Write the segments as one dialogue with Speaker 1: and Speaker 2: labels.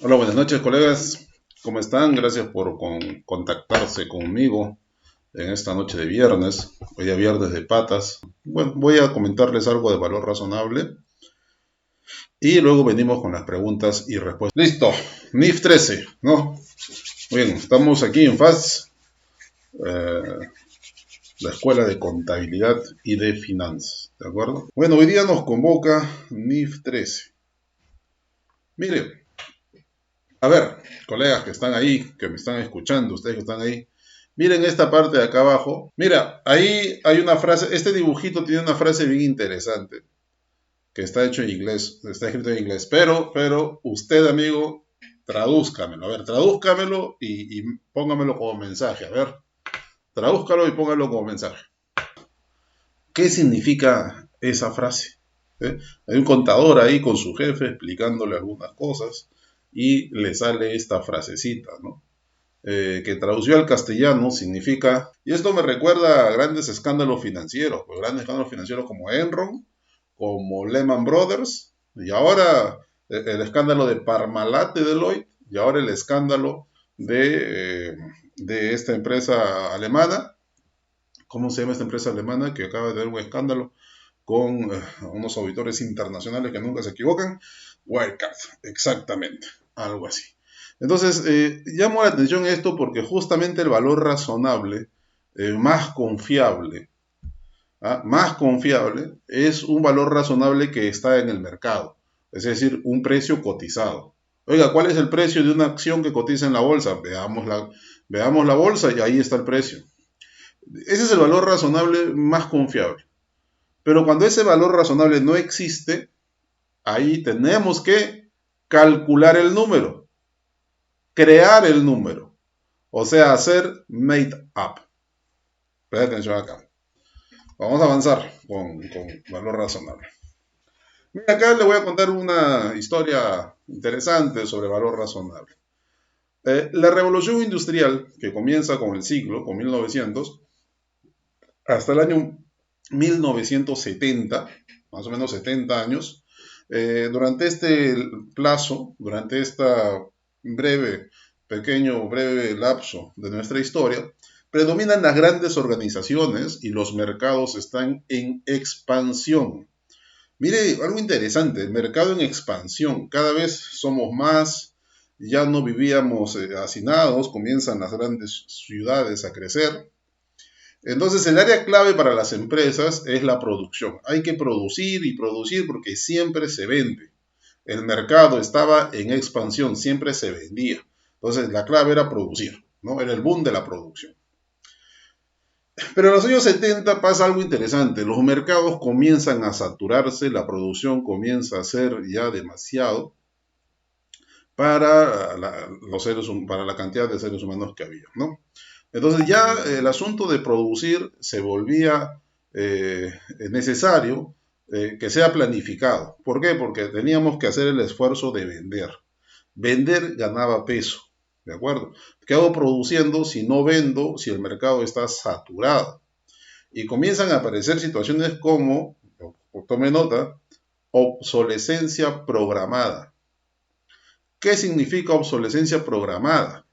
Speaker 1: Hola, buenas noches, colegas. ¿Cómo están? Gracias por contactarse conmigo en esta noche de viernes. Hoy día viernes de patas. Bueno, voy a comentarles algo de valor razonable y luego venimos con las preguntas y respuestas. Listo, NIF 13, ¿no? Muy bien, estamos aquí en FAS, la Escuela de Contabilidad y de Finanzas, ¿de acuerdo? Bueno, hoy día nos convoca NIF 13. Mire, a ver, colegas que están ahí, que me están escuchando, ustedes que están ahí, miren esta parte de acá abajo. Mira, ahí hay una frase, este dibujito tiene una frase bien interesante, que está hecho en inglés, está escrito en inglés, pero usted, amigo, tradúzcamelo, a ver, tradúzcamelo y póngamelo como mensaje, a ver, tradúzcalo y póngalo como mensaje. ¿Qué significa esa frase? ¿Eh? Hay un contador ahí con su jefe explicándole algunas cosas y le sale esta frasecita, ¿no? Que traducido al castellano significa, y esto me recuerda a grandes escándalos financieros, pues grandes escándalos financieros como Enron, como Lehman Brothers, y ahora el escándalo de Parmalat de Deloitte, y ahora el escándalo de esta empresa alemana. ¿Cómo se llama esta empresa alemana que acaba de tener un escándalo con unos auditores internacionales que nunca se equivocan? Wirecard, exactamente, algo así. Entonces, llamo la atención esto porque justamente el valor razonable, más confiable, más confiable, es un valor razonable que está en el mercado, es decir, un precio cotizado. Oiga, ¿cuál es el precio de una acción que cotiza en la bolsa? Veamos la bolsa y ahí está el precio. Ese es el valor razonable más confiable. Pero cuando ese valor razonable no existe, ahí tenemos que calcular el número, crear el número, o sea, hacer made up. Presta atención acá. Vamos a avanzar con valor razonable. Mira, acá le voy a contar una historia interesante sobre valor razonable. La revolución industrial, que comienza con el siglo, con 1900, hasta el año 1970, más o menos 70 años, durante este plazo, durante esta breve, breve lapso de nuestra historia, predominan las grandes organizaciones y los mercados están en expansión. Mire, algo interesante, el mercado en expansión, cada vez somos más, ya no vivíamos hacinados, comienzan las grandes ciudades a crecer. Entonces, el área clave para las empresas es la producción. Hay que producir y producir porque siempre se vende. El mercado estaba en expansión, siempre se vendía. Entonces, la clave era producir, ¿no? Era el boom de la producción. Pero en los años 70 pasa algo interesante. Los mercados comienzan a saturarse, la producción comienza a ser ya demasiado para para la cantidad de seres humanos que había, ¿no? Entonces ya el asunto de producir se volvía necesario que sea planificado. ¿Por qué? Porque teníamos que hacer el esfuerzo de vender. Vender ganaba peso, ¿de acuerdo? ¿Qué hago produciendo si no vendo, si el mercado está saturado? Y comienzan a aparecer situaciones como, tome nota, obsolescencia programada. ¿Qué significa obsolescencia programada?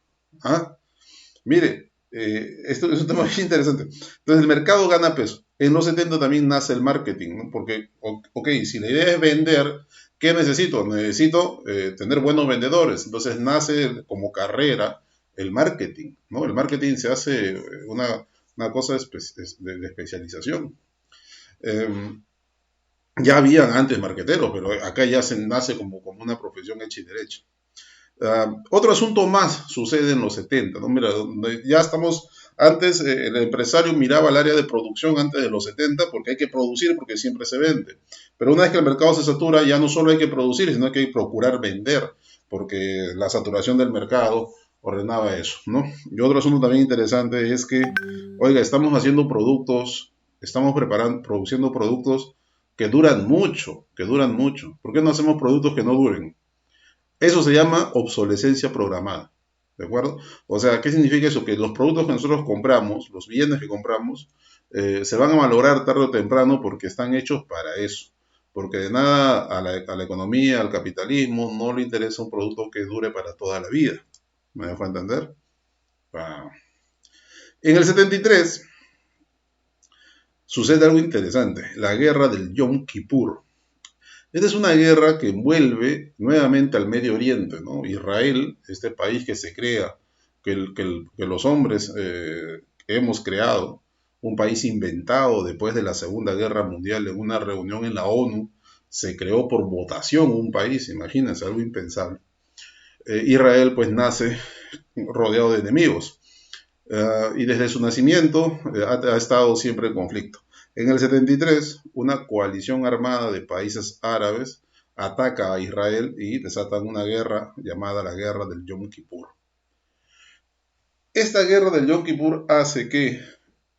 Speaker 1: ¿Ah? Mire, esto es un tema muy interesante. Entonces, el mercado gana peso. En los 70 también nace el marketing, ¿no? Porque, ok, si la idea es vender, ¿qué necesito? Necesito tener buenos vendedores. Entonces, nace como carrera el marketing, ¿no? El marketing se hace una cosa de especialización. Eh, ya habían antes marqueteros, pero acá ya se nace como una profesión hecha y derecha. Otro asunto más sucede en los 70, ¿no? Mira, ya estamos, antes el empresario miraba el área de producción antes de los 70 porque hay que producir porque siempre se vende. Pero una vez que el mercado se satura, ya no solo hay que producir, sino que hay que procurar vender porque la saturación del mercado ordenaba eso, ¿no? Y otro asunto también interesante es que, oiga, estamos haciendo productos, estamos produciendo productos que duran mucho, que duran mucho. ¿Por qué no hacemos productos que no duren? Eso se llama obsolescencia programada. ¿De acuerdo? O sea, ¿qué significa eso? Que los productos que nosotros compramos, los bienes que compramos, se van a valorar tarde o temprano porque están hechos para eso. porque de nada a la economía, al capitalismo, no le interesa un producto que dure para toda la vida. ¿Me dejo entender? Ah. En el 73 sucede algo interesante, la guerra del Yom Kippur. Esta es una guerra que envuelve nuevamente al Medio Oriente, ¿no? Israel, este país que se crea, que los hombres hemos creado, un país inventado después de la Segunda Guerra Mundial en una reunión en la ONU, se creó por votación un país, imagínense, algo impensable. Israel pues nace rodeado de enemigos y desde su nacimiento ha estado siempre en conflicto. En el 73, una coalición armada de países árabes ataca a Israel y desatan una guerra llamada la Guerra del Yom Kippur. Esta guerra del Yom Kippur hace que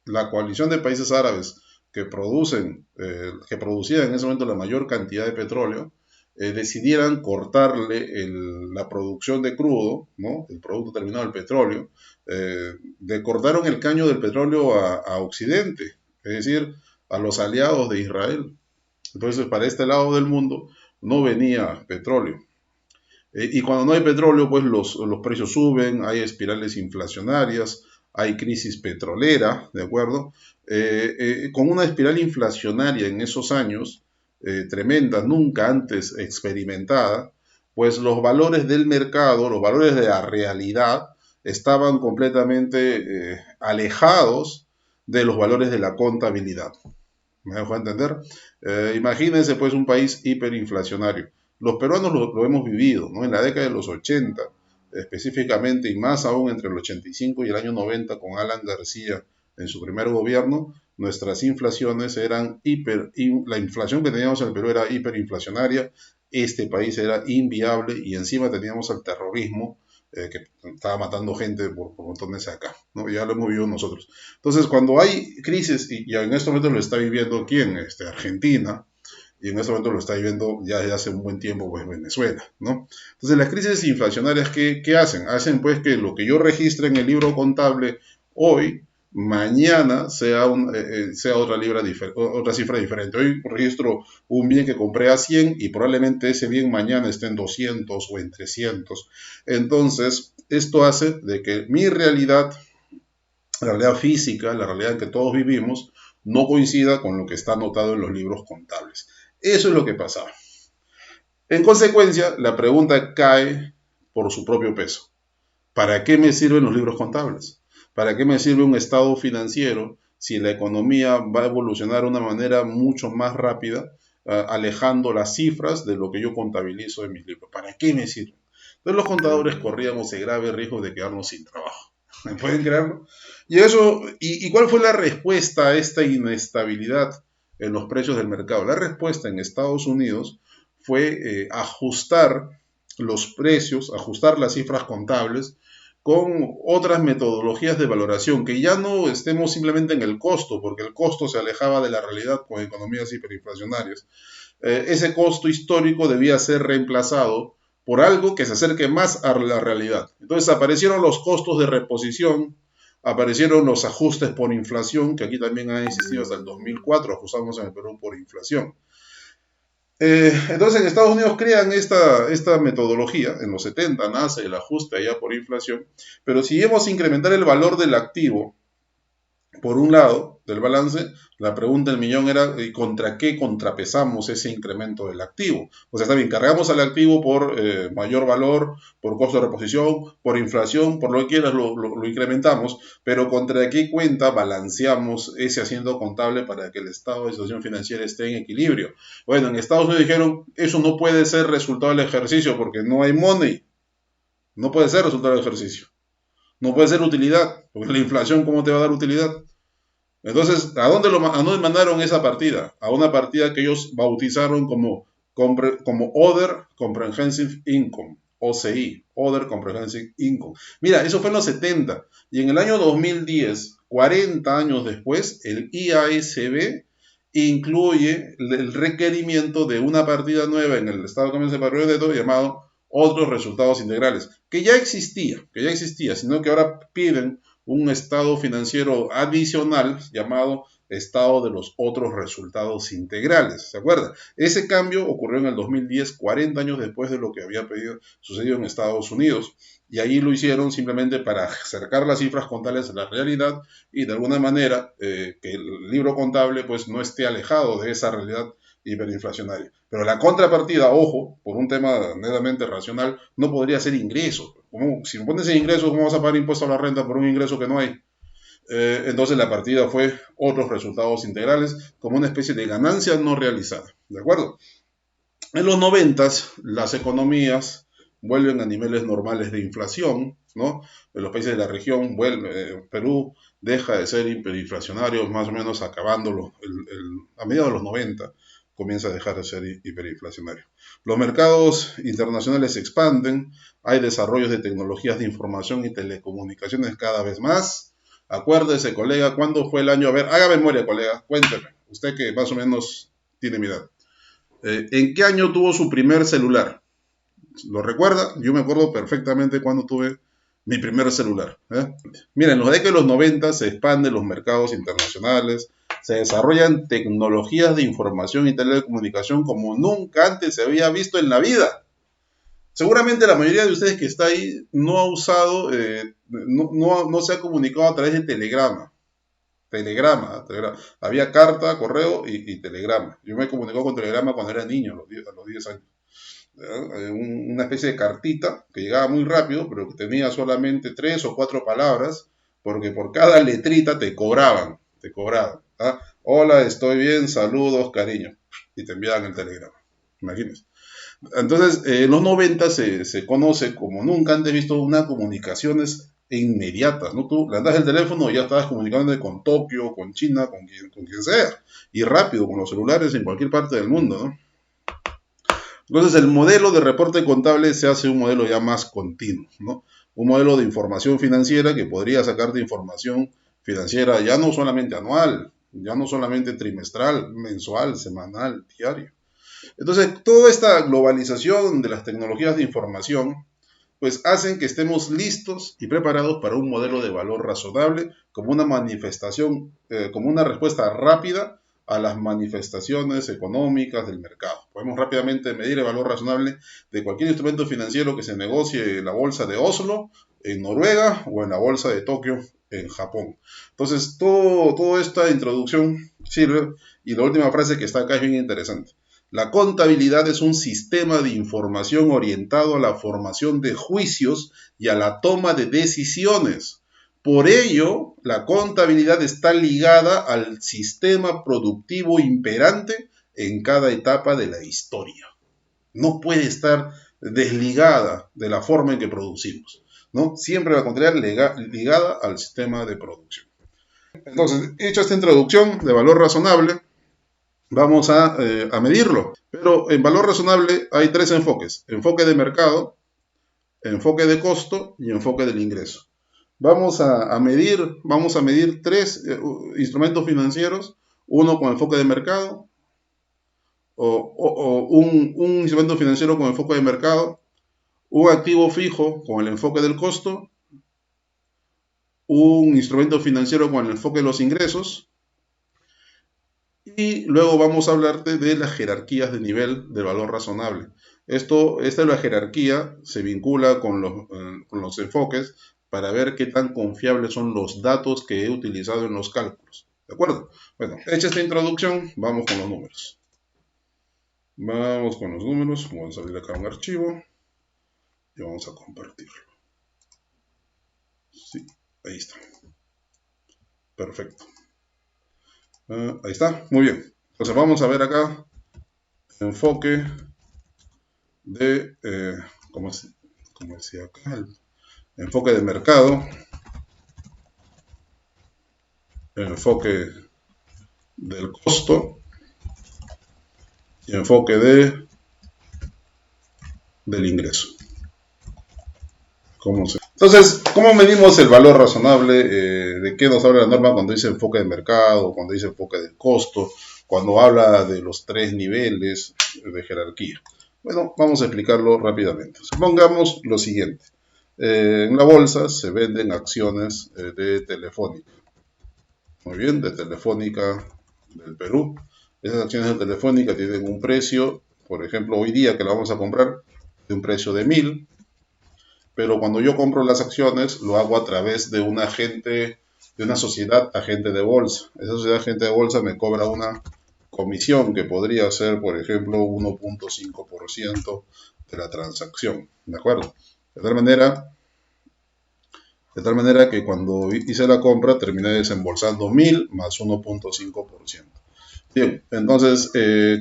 Speaker 1: la coalición de países árabes que producían en ese momento la mayor cantidad de petróleo, decidieran cortarle la producción de crudo, ¿no? El producto terminado del petróleo, cortaron el caño del petróleo a Occidente, es decir, a los aliados de Israel. Entonces, para este lado del mundo no venía petróleo. Y cuando no hay petróleo, pues los precios suben, hay espirales inflacionarias, hay crisis petrolera, ¿de acuerdo? Con una espiral inflacionaria en esos años, tremenda, nunca antes experimentada, pues los valores del mercado, los valores de la realidad, estaban completamente alejados de los valores de la contabilidad. ¿Me dejo entender? Imagínense pues un país hiperinflacionario. Los peruanos lo hemos vivido, ¿no? En la década de los 80, específicamente, y más aún entre el 85 y el año 90, con Alan García en su primer gobierno, nuestras inflaciones eran la inflación que teníamos en el Perú era hiperinflacionaria, este país era inviable y encima teníamos el terrorismo que estaba matando gente por montones acá, ¿no? Ya lo hemos vivido nosotros. Entonces, cuando hay crisis, y en este momento lo está viviendo ¿quién? Argentina, y en este momento lo está viviendo ya desde hace un buen tiempo pues Venezuela, ¿no? Entonces, las crisis inflacionarias, ¿qué hacen? Hacen pues que lo que yo registre en el libro contable hoy, mañana sea otra cifra diferente. Hoy registro un bien que compré a 100 y probablemente ese bien mañana esté en 200 o en 300. Entonces, esto hace de que mi realidad, la realidad física, la realidad en que todos vivimos, no coincida con lo que está anotado en los libros contables. Eso es lo que pasaba. En consecuencia, la pregunta cae por su propio peso. ¿Para qué me sirven los libros contables? ¿Para qué me sirve un estado financiero si la economía va a evolucionar de una manera mucho más rápida, alejando las cifras de lo que yo contabilizo en mis libros? ¿Para qué me sirve? Entonces los contadores corríamos el grave riesgo de quedarnos sin trabajo. ¿Me pueden creerlo? ¿Y cuál fue la respuesta a esta inestabilidad en los precios del mercado? La respuesta en Estados Unidos fue ajustar los precios, ajustar las cifras contables con otras metodologías de valoración, que ya no estemos simplemente en el costo, porque el costo se alejaba de la realidad con economías hiperinflacionarias. Ese costo histórico debía ser reemplazado por algo que se acerque más a la realidad. Entonces aparecieron los costos de reposición, aparecieron los ajustes por inflación, que aquí también han existido hasta el 2004, ajustamos en el Perú por inflación. Entonces en Estados Unidos crean esta metodología, en los 70 nace el ajuste allá por inflación, pero si íbamos a incrementar el valor del activo, por un lado, del balance, la pregunta del millón era ¿contra qué contrapesamos ese incremento del activo? O sea, está bien, cargamos al activo por mayor valor, por costo de reposición, por inflación, por lo que quieras, lo incrementamos, pero ¿contra qué cuenta balanceamos ese asiento contable para que el estado de situación financiera esté en equilibrio? Bueno, en Estados Unidos dijeron, eso no puede ser resultado del ejercicio porque no hay money. No puede ser resultado del ejercicio. No puede ser utilidad, porque la inflación, ¿cómo te va a dar utilidad? Entonces, ¿a dónde mandaron esa partida? A una partida que ellos bautizaron como Other Comprehensive Income, OCI, Other Comprehensive Income. Mira, eso fue en los 70. Y en el año 2010, 40 años después, el IASB incluye el requerimiento de una partida nueva en el Estado de Comercio de Desarrollo de todo llamado Otros Resultados Integrales, que ya existía, sino que ahora piden un estado financiero adicional llamado estado de los otros resultados integrales. ¿Se acuerda? Ese cambio ocurrió en el 2010, 40 años después de lo que había sucedido en Estados Unidos. Y ahí lo hicieron simplemente para acercar las cifras contables a la realidad y de alguna manera que el libro contable pues no esté alejado de esa realidad hiperinflacionaria. Pero la contrapartida, ojo, por un tema netamente racional, no podría ser ingresos. Si me pones en ingresos, ¿cómo vas a pagar impuesto a la renta por un ingreso que no hay? Entonces la partida fue otros resultados integrales como una especie de ganancia no realizada. ¿De acuerdo? En los 90 las economías vuelven a niveles normales de inflación, ¿no? En los países de la región, Perú deja de ser hiperinflacionario, más o menos acabándolo a mediados de los 90 comienza a dejar de ser hiperinflacionario. Los mercados internacionales se expanden, hay desarrollos de tecnologías de información y telecomunicaciones cada vez más. Acuérdese, colega, ¿cuándo fue el año? A ver, haga memoria, colega, cuénteme, usted que más o menos tiene mi edad. ¿En qué año tuvo su primer celular? ¿Lo recuerda? Yo me acuerdo perfectamente cuando tuve mi primer celular. Miren, en los décadas de los 90 se expanden los mercados internacionales, se desarrollan tecnologías de información y telecomunicación como nunca antes se había visto en la vida. Seguramente la mayoría de ustedes que está ahí no ha usado, no se ha comunicado a través de telegrama. Telegrama. Había carta, correo y telegrama. Yo me comunicaba con telegrama cuando era niño, a los 10 años. Una especie de cartita que llegaba muy rápido, pero que tenía solamente 3 o 4 palabras, porque por cada letrita te cobraban. ¿Ah? Hola, estoy bien, saludos, cariño. Y te enviaban el telegrama. Imagínense. Entonces, en los 90 se conoce como nunca antes visto unas comunicaciones inmediatas, ¿no? Tú le das el teléfono y ya estabas comunicándote con Tokio, con China, con quien sea. Y rápido, con los celulares en cualquier parte del mundo, ¿no? Entonces, el modelo de reporte contable se hace un modelo ya más continuo, ¿no? Un modelo de información financiera que podría sacarte información financiera ya no solamente anual, ya no solamente trimestral, mensual, semanal, diario. Entonces, toda esta globalización de las tecnologías de información, pues hacen que estemos listos y preparados para un modelo de valor razonable como una manifestación, como una respuesta rápida a las manifestaciones económicas del mercado. Podemos rápidamente medir el valor razonable de cualquier instrumento financiero que se negocie en la bolsa de Oslo, en Noruega o en la bolsa de Tokio, en Japón. Entonces, toda esta introducción sirve, y la última frase que está acá es bien interesante. La contabilidad es un sistema de información orientado a la formación de juicios y a la toma de decisiones. Por ello, la contabilidad está ligada al sistema productivo imperante en cada etapa de la historia. No puede estar desligada de la forma en que producimos, ¿no? Siempre va a encontrar ligada al sistema de producción. Entonces, hecha esta introducción de valor razonable, vamos a medirlo. Pero en valor razonable hay 3 enfoques. Enfoque de mercado, enfoque de costo y enfoque del ingreso. Vamos a medir 3 instrumentos financieros, uno con enfoque de mercado, o un instrumento financiero con enfoque de mercado, un activo fijo con el enfoque del costo, un instrumento financiero con el enfoque de los ingresos, y luego vamos a hablarte de las jerarquías de nivel de valor razonable. Esta la jerarquía se vincula con los enfoques para ver qué tan confiables son los datos que he utilizado en los cálculos. ¿De acuerdo? Bueno, hecha esta introducción, vamos con los números. Vamos a abrir acá un archivo y vamos a compartirlo. Sí, ahí está. Perfecto. Ahí está, muy bien. Entonces vamos a ver acá enfoque de, como decía acá, el enfoque de mercado, el enfoque del costo y enfoque del ingreso. Entonces, ¿cómo medimos el valor razonable? ¿De qué nos habla la norma cuando dice enfoque de mercado, cuando dice enfoque del costo, cuando habla de los 3 niveles de jerarquía? Bueno, vamos a explicarlo rápidamente. Supongamos lo siguiente. En la bolsa se venden acciones de Telefónica. Muy bien, de Telefónica del Perú. Esas acciones de Telefónica tienen un precio, por ejemplo, hoy día que la vamos a comprar, de un precio de 1000, pero cuando yo compro las acciones lo hago a través de un agente, de una sociedad agente de bolsa. Esa sociedad agente de bolsa me cobra una comisión que podría ser, por ejemplo, 1.5% de la transacción, ¿de acuerdo? De tal manera, de tal manera que cuando hice la compra terminé desembolsando 1000 más 1.5%. Bien, entonces,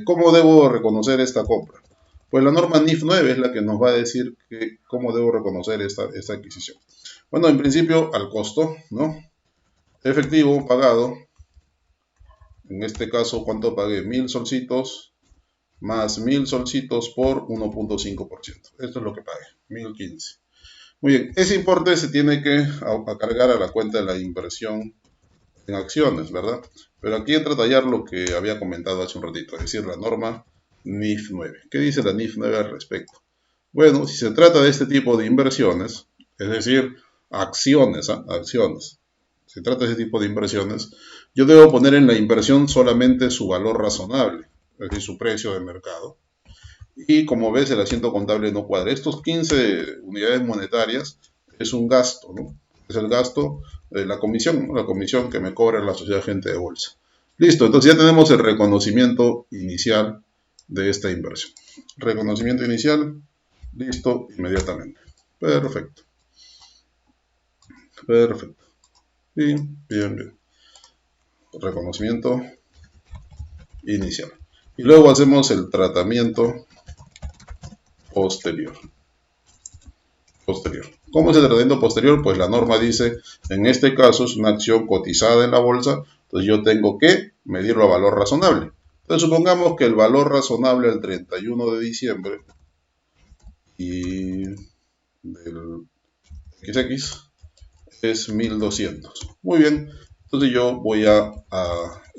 Speaker 1: ¿cómo debo reconocer esta compra? Pues la norma NIF 9 es la que nos va a decir cómo debo reconocer esta adquisición. Bueno, en principio al costo, ¿no? Efectivo pagado, en este caso, ¿cuánto pagué? 1000 solcitos más 1000 solcitos por 1.5%. Esto es lo que pagué, 1015. Muy bien, ese importe se tiene que cargar a la cuenta de la inversión en acciones, ¿verdad? Pero aquí entra a tallar lo que había comentado hace un ratito, es decir, la norma NIF 9. ¿Qué dice la NIF 9 al respecto? Bueno, si se trata de este tipo de inversiones, es decir, acciones, acciones, se trata de ese tipo de inversiones, yo debo poner en la inversión solamente su valor razonable, es decir, su precio de mercado. Y como ves, el asiento contable no cuadra. Estos 15 unidades monetarias es un gasto, ¿no? Es el gasto de la comisión, ¿no? La comisión que me cobra la sociedad agente de bolsa. Listo, entonces ya tenemos el reconocimiento inicial de esta inversión. Reconocimiento inicial, listo, inmediatamente. Perfecto, perfecto. Bien, bien, bien. Reconocimiento inicial. Y luego hacemos el tratamiento posterior. ¿Cómo es el tratamiento posterior? Pues la norma dice, en este caso es una acción cotizada en la bolsa, entonces yo tengo que medirlo a valor razonable. Entonces supongamos que el valor razonable al 31 de diciembre y del XX es 1200. Muy bien, entonces yo voy a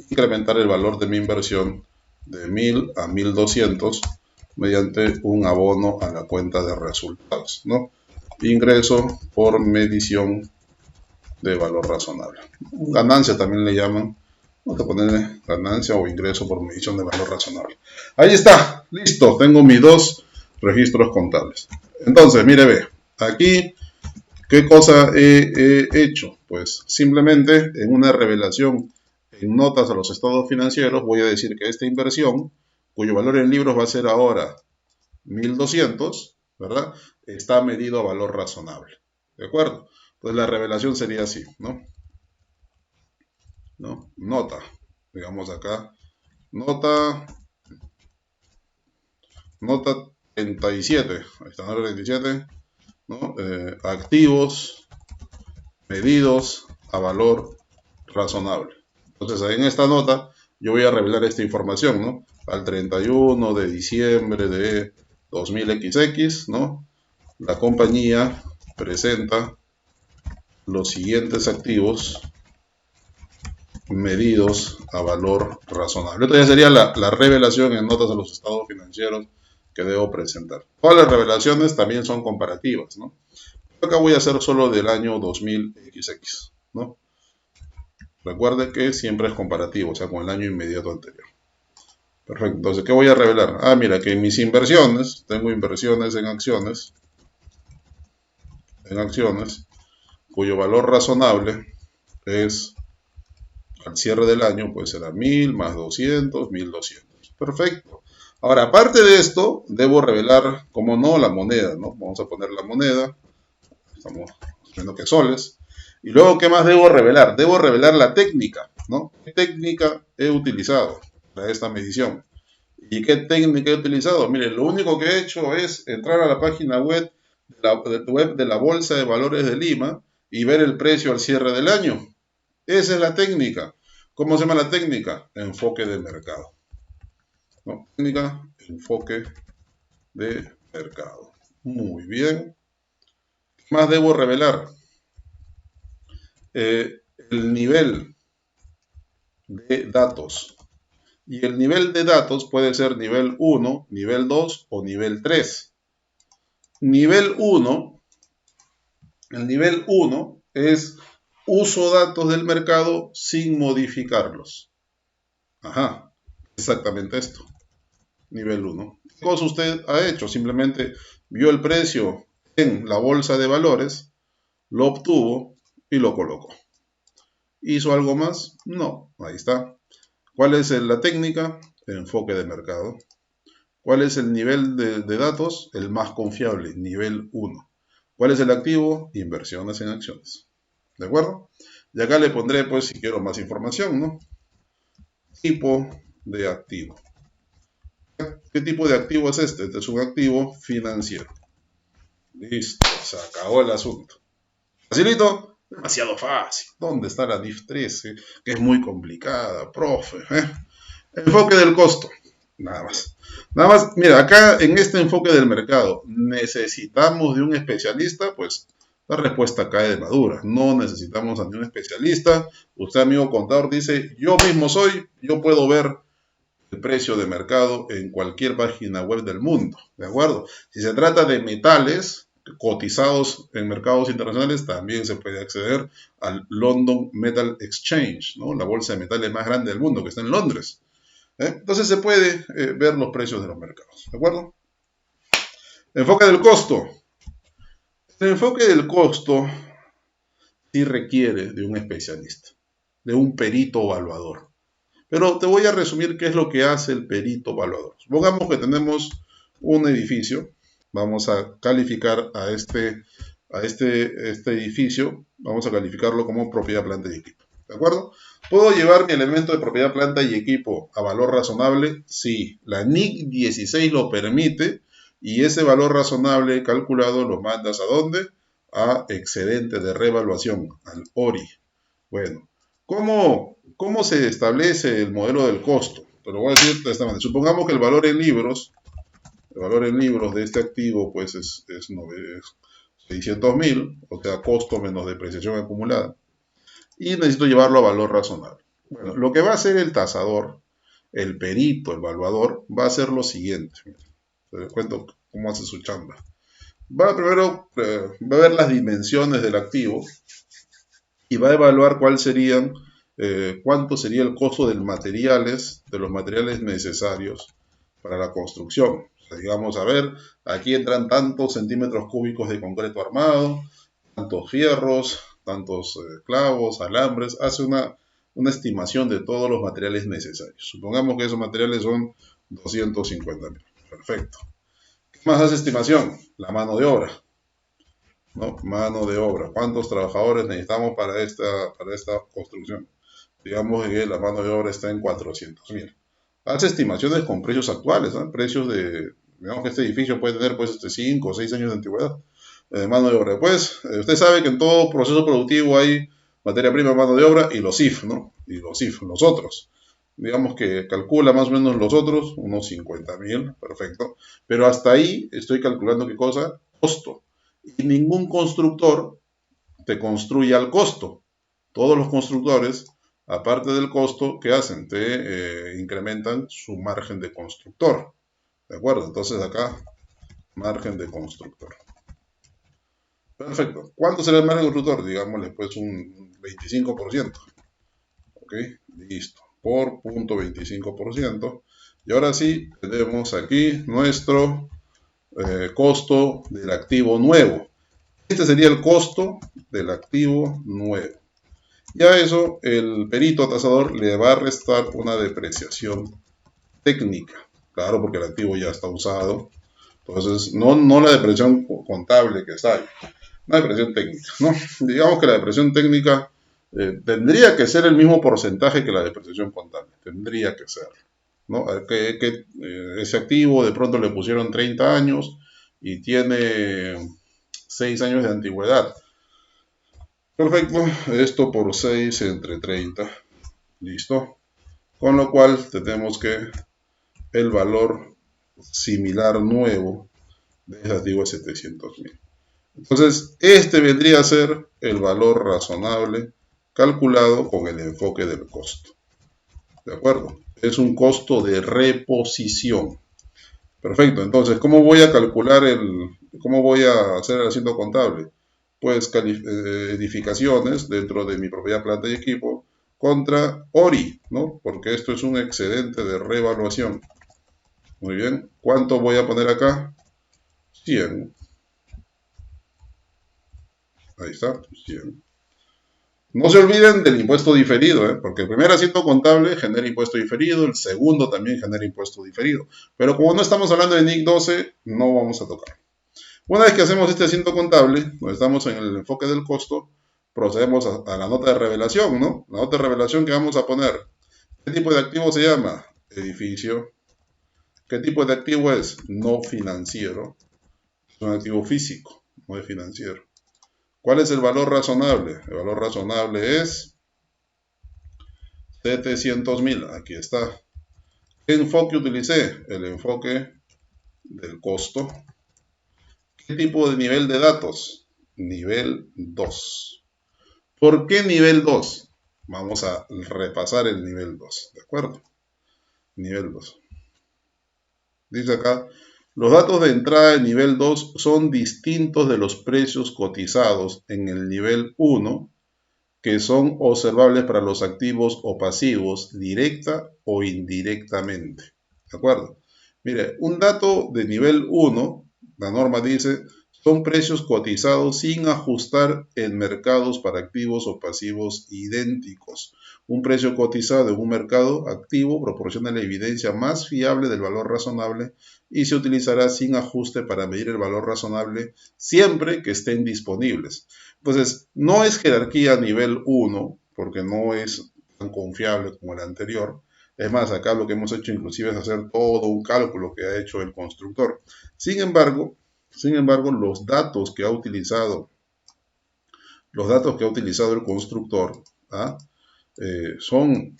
Speaker 1: incrementar el valor de mi inversión de 1000 a 1200 mediante un abono a la cuenta de resultados, ¿no? Ingreso por medición de valor razonable. Ganancia también le llaman. Vamos a ponerle ganancia o ingreso por medición de valor razonable. Ahí está, listo. Tengo mis dos registros contables. Entonces, mire, ve, aquí, ¿qué cosa he hecho? Pues simplemente en una revelación en notas a los estados financieros voy a decir que esta inversión, cuyo valor en libros va a ser ahora 1200, ¿verdad? Está medido a valor razonable. ¿De acuerdo? Entonces la revelación sería así, ¿no? ¿No? Nota, digamos acá, nota, nota 37, ahí está, nota 37, ¿no? Activos medidos a valor razonable. Entonces ahí en esta nota yo voy a revelar esta información, ¿no? Al 31 de diciembre de 2000XX, ¿no? La compañía presenta los siguientes activos medidos a valor razonable. Esto ya sería la revelación en notas de los estados financieros que debo presentar. Todas las revelaciones también son comparativas, ¿no? Acá voy a hacer solo del año 2000XX, ¿no? Recuerde que siempre es comparativo, o sea, con el año inmediato anterior. Perfecto, entonces, ¿qué voy a revelar? Ah, mira, que en mis inversiones, tengo inversiones en acciones, cuyo valor razonable es al cierre del año, pues será 1000 más 200, 1200. Perfecto. Ahora, aparte de esto, debo revelar, como no, la moneda, ¿no? Vamos a poner la moneda. Estamos viendo que soles. Y luego, ¿qué más debo revelar? Debo revelar la técnica, ¿no? ¿Qué técnica he utilizado para esta medición? ¿Y qué técnica he utilizado? Miren, lo único que he hecho es entrar a la página web de la Bolsa de Valores de Lima y ver el precio al cierre del año. Esa es la técnica. ¿Cómo se llama la técnica? Enfoque de mercado. ¿No? Técnica, enfoque de mercado. Muy bien. ¿Qué más debo revelar? El nivel de datos. Y el nivel de datos puede ser nivel 1, nivel 2 o nivel 3. Nivel 1, el nivel 1 es Uso datos del mercado sin modificarlos. Ajá, exactamente esto. Nivel 1. ¿Qué cosa usted ha hecho? Simplemente vio el precio en la bolsa de valores, lo obtuvo y lo colocó. ¿Hizo algo más? No, ahí está. ¿Cuál es la técnica? Enfoque de mercado. ¿Cuál es el nivel de datos? El más confiable, nivel 1. ¿Cuál es el activo? Inversiones en acciones. ¿De acuerdo? Y acá le pondré, pues, si quiero más información, ¿no? Tipo de activo. ¿Qué tipo de activo es este? Este es un activo financiero. Listo, se acabó el asunto. ¿Facilito? Demasiado fácil. ¿Dónde está la NIF 13? Que es muy complicada, profe. Enfoque del costo. Nada más. Nada más, mira, acá en este enfoque del mercado, ¿necesitamos de un especialista? Pues la respuesta cae de madura. No necesitamos a ningún especialista. Usted, amigo contador, dice, yo mismo soy, yo puedo ver el precio de mercado en cualquier página web del mundo, ¿de acuerdo? Si se trata de metales cotizados en mercados internacionales, también se puede acceder al London Metal Exchange, ¿no? La bolsa de metales más grande del mundo que está en Londres. Entonces se puede ver los precios de los mercados, ¿de acuerdo? Enfoque del costo. El enfoque del costo sí requiere de un especialista, de un perito evaluador. Pero te voy a resumir qué es lo que hace el perito evaluador. Supongamos que tenemos un edificio. Vamos a calificar este edificio. Vamos a calificarlo como propiedad, planta y equipo. ¿De acuerdo? ¿Puedo llevar mi elemento de propiedad, planta y equipo a valor razonable? Sí. La NIC 16 lo permite y ese valor razonable calculado lo mandas ¿a dónde? A excedente de revaluación, al ORI. Bueno, ¿cómo se establece el modelo del costo? Te lo voy a decir de esta manera. Supongamos que el valor en libros de este activo pues es 600.000, o sea, costo menos depreciación acumulada, y necesito llevarlo a valor razonable. Bueno, lo que va a hacer el tasador, el perito, el evaluador, va a hacer lo siguiente. Les cuento cómo hace su chamba. Primero va a ver las dimensiones del activo y va a evaluar cuánto sería el costo de los materiales necesarios para la construcción. O sea, digamos, a ver, aquí entran tantos centímetros cúbicos de concreto armado, tantos fierros, tantos clavos, alambres, hace una estimación de todos los materiales necesarios. Supongamos que esos materiales son 250.000. Perfecto. ¿Qué más hace estimación? La mano de obra. ¿No? Mano de obra. ¿Cuántos trabajadores necesitamos para esta construcción? Digamos que la mano de obra está en 400.000. Hace estimaciones con precios actuales, ¿no? Precios digamos que este edificio puede tener pues 5 o 6 años de antigüedad. Mano de obra. Pues usted sabe que en todo proceso productivo hay materia prima, mano de obra y los IF, ¿no? Y los IF, los otros. Digamos que calcula más o menos los otros, unos 50.000, perfecto. Pero hasta ahí estoy calculando qué cosa, costo. Y ningún constructor te construye al costo. Todos los constructores, aparte del costo, ¿qué hacen? Te incrementan su margen de constructor. ¿De acuerdo? Entonces acá, margen de constructor. Perfecto. ¿Cuánto será el margen de constructor? Digámosle pues un 25%. ¿Ok? Listo. Por 0.25%. Y ahora sí, tenemos aquí nuestro costo del activo nuevo. Este sería el costo del activo nuevo. Y a eso el perito tasador le va a restar una depreciación técnica. Claro, porque el activo ya está usado. Entonces, no la depreciación contable que está ahí. Una depreciación técnica, ¿no? Digamos que la depreciación técnica tendría que ser el mismo porcentaje que la depreciación contable. Tendría que ser, ¿no? Ese activo de pronto le pusieron 30 años y tiene 6 años de antigüedad. Perfecto, esto por 6 entre 30. Listo. Con lo cual tenemos que el valor similar nuevo de ese activo es 700.000. Entonces, este vendría a ser el valor razonable calculado con el enfoque del costo. ¿De acuerdo? Es un costo de reposición. Perfecto, entonces, ¿cómo voy a calcular cómo voy a hacer el asiento contable? pues edificaciones dentro de mi propiedad, planta y equipo contra ORI, ¿no? Porque esto es un excedente de revaluación. Muy bien, ¿cuánto voy a poner acá? 100. Ahí está, 100. No se olviden del impuesto diferido, porque el primer asiento contable genera impuesto diferido, el segundo también genera impuesto diferido. Pero como no estamos hablando de NIC 12, no vamos a tocar. Una vez que hacemos este asiento contable, pues estamos en el enfoque del costo, procedemos a la nota de revelación, ¿no? La nota de revelación que vamos a poner. ¿Qué tipo de activo se llama? Edificio. ¿Qué tipo de activo es? No financiero. Es un activo físico, no es financiero. ¿Cuál es el valor razonable? El valor razonable es 700.000. Aquí está. ¿Qué enfoque utilicé? El enfoque del costo. ¿Qué tipo de nivel de datos? Nivel 2. ¿Por qué nivel 2? Vamos a repasar el nivel 2, ¿de acuerdo? Nivel 2. Dice acá, los datos de entrada de nivel 2 son distintos de los precios cotizados en el nivel 1, que son observables para los activos o pasivos directa o indirectamente. ¿De acuerdo? Mire, un dato de nivel 1, la norma dice, son precios cotizados sin ajustar en mercados para activos o pasivos idénticos. Un precio cotizado en un mercado activo proporciona la evidencia más fiable del valor razonable y se utilizará sin ajuste para medir el valor razonable siempre que estén disponibles. Entonces, no es jerarquía nivel 1, porque no es tan confiable como el anterior. Es más, acá lo que hemos hecho inclusive es hacer todo un cálculo que ha hecho el constructor. Sin embargo, los datos que ha utilizado el constructor, ¿ah? Son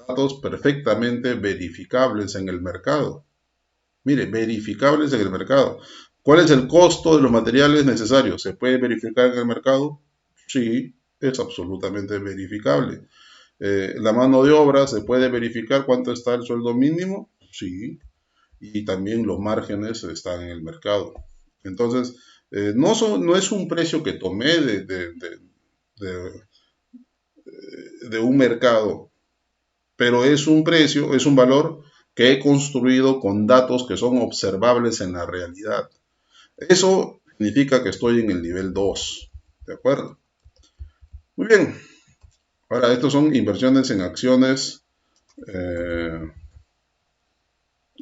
Speaker 1: datos perfectamente verificables en el mercado. Mire, verificables en el mercado. ¿Cuál es el costo de los materiales necesarios? ¿Se puede verificar en el mercado? Sí, es absolutamente verificable. ¿La mano de obra se puede verificar cuánto está el sueldo mínimo? Sí, y también los márgenes están en el mercado. Entonces, no es un precio que tomé de un mercado, pero es un precio, es un valor que he construido con datos que son observables en la realidad. Eso significa que estoy en el nivel 2, ¿de acuerdo? Muy bien. Ahora, estos son inversiones en acciones.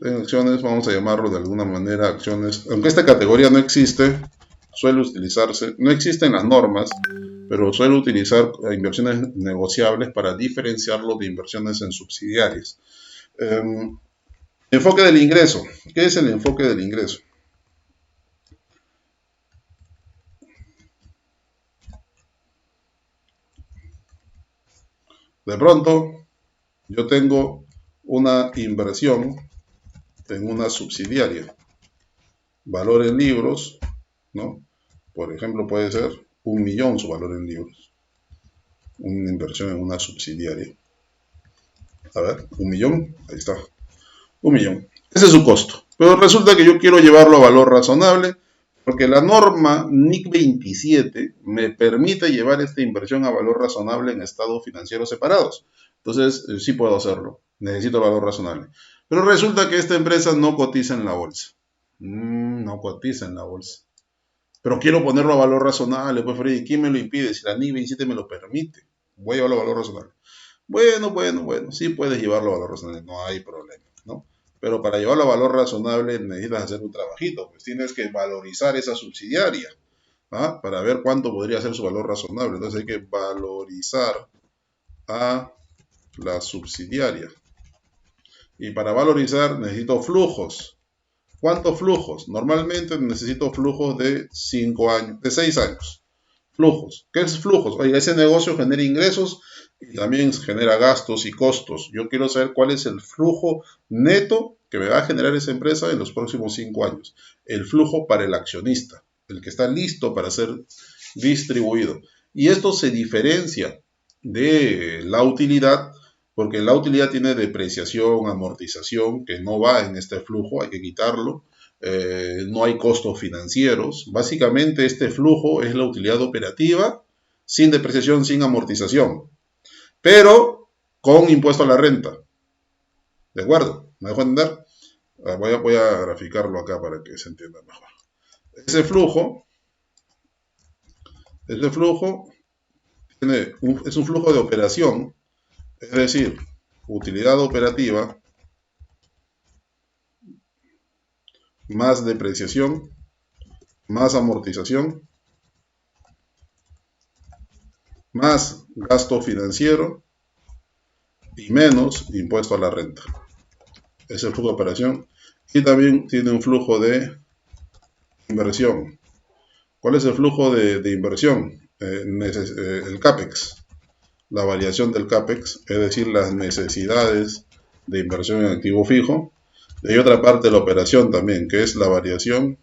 Speaker 1: Vamos a llamarlo de alguna manera acciones. Aunque esta categoría no existe, suele utilizarse, no existen las normas, pero suele utilizar inversiones negociables para diferenciarlo de inversiones en subsidiarias. Enfoque del ingreso. ¿Qué es el enfoque del ingreso? De pronto, yo tengo una inversión en una subsidiaria. Valor en libros, ¿no? Por ejemplo, puede ser 1.000.000 su valor en libros. Una inversión en una subsidiaria. A ver, 1.000.000, ahí está. 1.000.000. Ese es su costo. Pero resulta que yo quiero llevarlo a valor razonable porque la norma NIC 27 me permite llevar esta inversión a valor razonable en estados financieros separados. Entonces, sí puedo hacerlo. Necesito valor razonable. Pero resulta que esta empresa no cotiza en la bolsa. No cotiza en la bolsa. Pero quiero ponerlo a valor razonable, pues Freddy, ¿quién me lo impide? Si la NIC 27 me lo permite, voy a llevarlo a valor razonable. Bueno, sí puedes llevarlo a valor razonable, no hay problema, ¿no? Pero para llevarlo a valor razonable necesitas hacer un trabajito, pues tienes que valorizar esa subsidiaria, ¿ah? Para ver cuánto podría ser su valor razonable. Entonces hay que valorizar a la subsidiaria. Y para valorizar necesito flujos. ¿Cuántos flujos? Normalmente necesito flujos de 5 años, de 6 años. Flujos. ¿Qué es flujos? Oye, ese negocio genera ingresos y también genera gastos y costos. Yo quiero saber cuál es el flujo neto que me va a generar esa empresa en los próximos 5 años. El flujo para el accionista, el que está listo para ser distribuido. Y esto se diferencia de la utilidad, porque la utilidad tiene depreciación, amortización, que no va en este flujo, hay que quitarlo. no hay costos financieros. Básicamente este flujo es la utilidad operativa sin depreciación, sin amortización, pero con impuesto a la renta. ¿De acuerdo? ¿Me dejo entender? Voy a graficarlo acá para que se entienda mejor. Ese flujo es un flujo de operación, es decir, utilidad operativa más depreciación más amortización más gasto financiero y menos impuesto a la renta. Es el flujo de operación. Y también tiene un flujo de inversión. ¿Cuál es el flujo de inversión? El CAPEX. La variación del CAPEX, es decir, las necesidades de inversión en activo fijo. Y hay otra parte de la operación también, que es la variación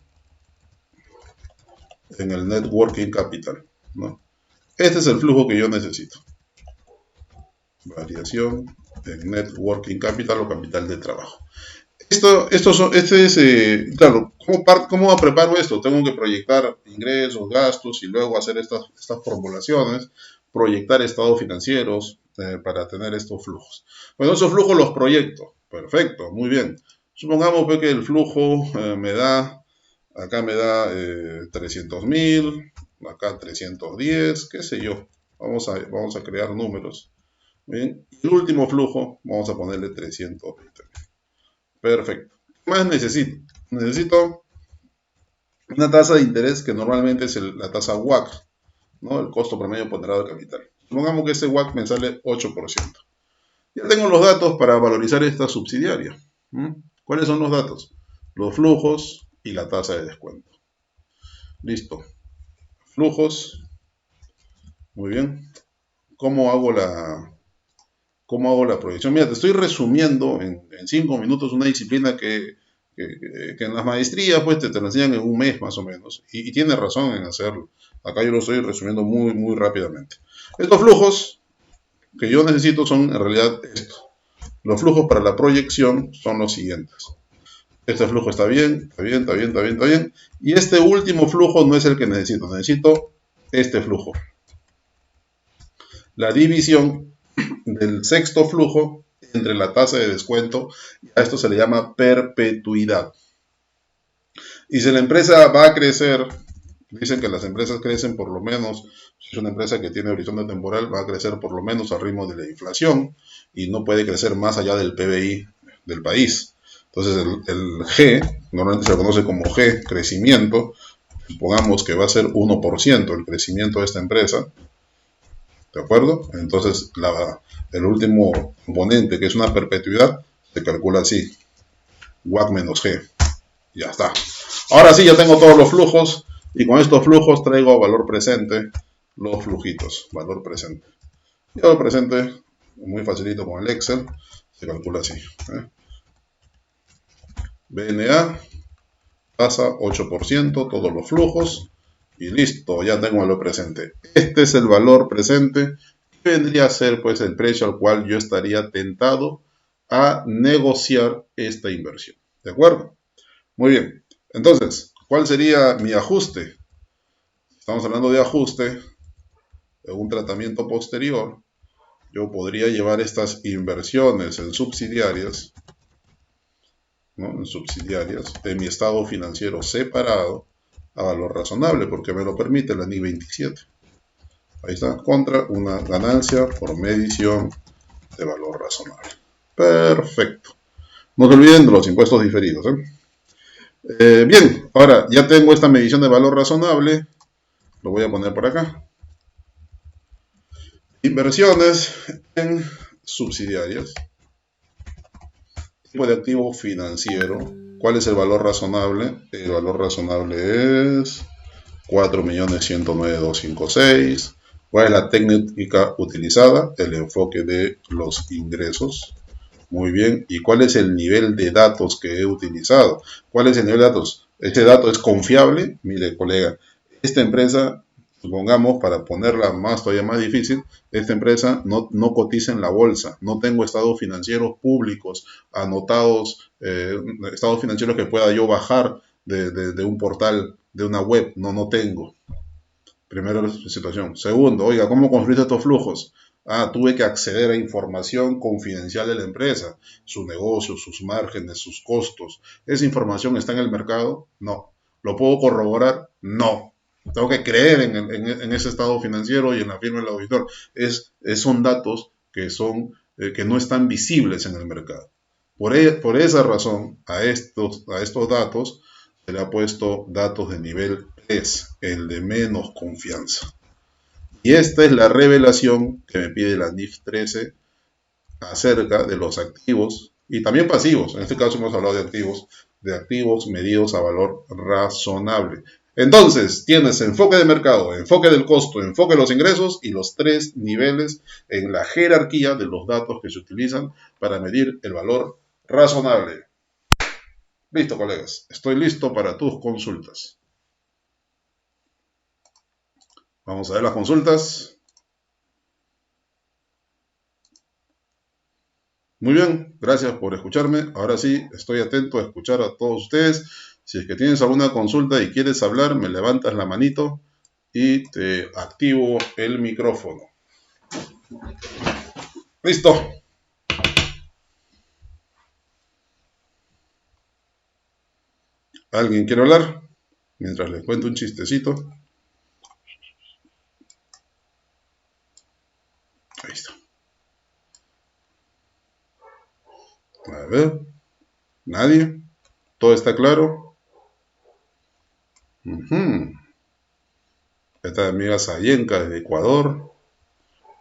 Speaker 1: en el net working capital, ¿no? Este es el flujo que yo necesito. Variación en net working capital o capital de trabajo. Claro, ¿cómo preparo esto? Tengo que proyectar ingresos, gastos y luego hacer estas formulaciones, proyectar estados financieros para tener estos flujos. Bueno, esos flujos los proyecto. Perfecto, muy bien. Supongamos que el flujo acá me da 300.000, acá 310, qué sé yo. Vamos a crear números. Bien. Y el último flujo, vamos a ponerle 320. Perfecto. ¿Qué más necesito? Necesito una tasa de interés que normalmente es la tasa WACC, ¿no? El costo promedio ponderado de capital. Supongamos que ese WACC me sale 8%. Ya tengo los datos para valorizar esta subsidiaria. ¿Cuáles son los datos? Los flujos y la tasa de descuento. Listo. Flujos. Muy bien. ¿Cómo hago la proyección? Mira, te estoy resumiendo en 5 minutos una disciplina que en las maestrías pues te lo enseñan en un mes más o menos. Y tienes razón en hacerlo. Acá yo lo estoy resumiendo muy, muy rápidamente. Estos flujos que yo necesito son en realidad estos. Los flujos para la proyección son los siguientes. Este flujo está bien, está bien, está bien, está bien, está bien. Y este último flujo no es el que necesito. Necesito este flujo. La división del sexto flujo entre la tasa de descuento. A esto se le llama perpetuidad. Y si la empresa va a crecer, dicen que las empresas crecen por lo menos, si es una empresa que tiene horizonte temporal, va a crecer por lo menos al ritmo de la inflación y no puede crecer más allá del PBI del país. Entonces el G, normalmente se conoce como G, crecimiento, supongamos que va a ser 1% el crecimiento de esta empresa, ¿de acuerdo? Entonces el último componente, que es una perpetuidad, se calcula así, WACC menos G, ya está. Ahora sí, ya tengo todos los flujos, y con estos flujos traigo a valor presente los flujitos, valor presente. Y valor presente, muy facilito con el Excel, se calcula así. BNA, tasa 8%, todos los flujos, y listo, ya tengo valor presente. Este es el valor presente, que vendría a ser pues el precio al cual yo estaría tentado a negociar esta inversión. ¿De acuerdo? Muy bien. Entonces, ¿cuál sería mi ajuste? Estamos hablando de ajuste, de un tratamiento posterior. Yo podría llevar estas inversiones en subsidiarias, ¿no? En subsidiarias, de mi estado financiero separado a valor razonable, porque me lo permite la NI 27. Ahí está, contra una ganancia por medición de valor razonable. Perfecto. No se olviden de los impuestos diferidos. Bien, ahora ya tengo esta medición de valor razonable. Lo voy a poner por acá. Inversiones en subsidiarias. Tipo de activo financiero. ¿Cuál es el valor razonable? El valor razonable es 4.109.256. ¿Cuál es la técnica utilizada? El enfoque de los ingresos. Muy bien. ¿Y cuál es el nivel de datos que he utilizado? ¿Cuál es el nivel de datos? ¿Este dato es confiable? Mire, colega, esta empresa Supongamos, para ponerla todavía más difícil, esta empresa no cotiza en la bolsa, no tengo estados financieros públicos anotados, estados financieros que pueda yo bajar de un portal, de una web, no tengo. Primera situación. Segundo, oiga, ¿cómo construiste estos flujos? Tuve que acceder a información confidencial de la empresa, su negocio, sus márgenes, sus costos. ¿Esa información está en el mercado? No. ¿Lo puedo corroborar? No. Tengo que creer en ese estado financiero y en la firma del auditor. Son datos que no están visibles en el mercado. Por esa razón, a estos datos se le ha puesto datos de nivel 3, el de menos confianza. Y esta es la revelación que me pide la NIF 13 acerca de los activos y también pasivos. En este caso hemos hablado de activos medidos a valor razonable. Entonces, tienes enfoque de mercado, enfoque del costo, enfoque de los ingresos y los 3 niveles en la jerarquía de los datos que se utilizan para medir el valor razonable. Listo, colegas. Estoy listo para tus consultas. Vamos a ver las consultas. Muy bien, gracias por escucharme. Ahora sí, estoy atento a escuchar a todos ustedes. Si es que tienes alguna consulta y quieres hablar, me levantas la manito y te activo el micrófono. Listo. ¿Alguien quiere hablar? Mientras les cuento un chistecito. Ahí está. A ver. ¿Nadie? ¿Todo está claro? Esta amiga Sayenka de Ecuador.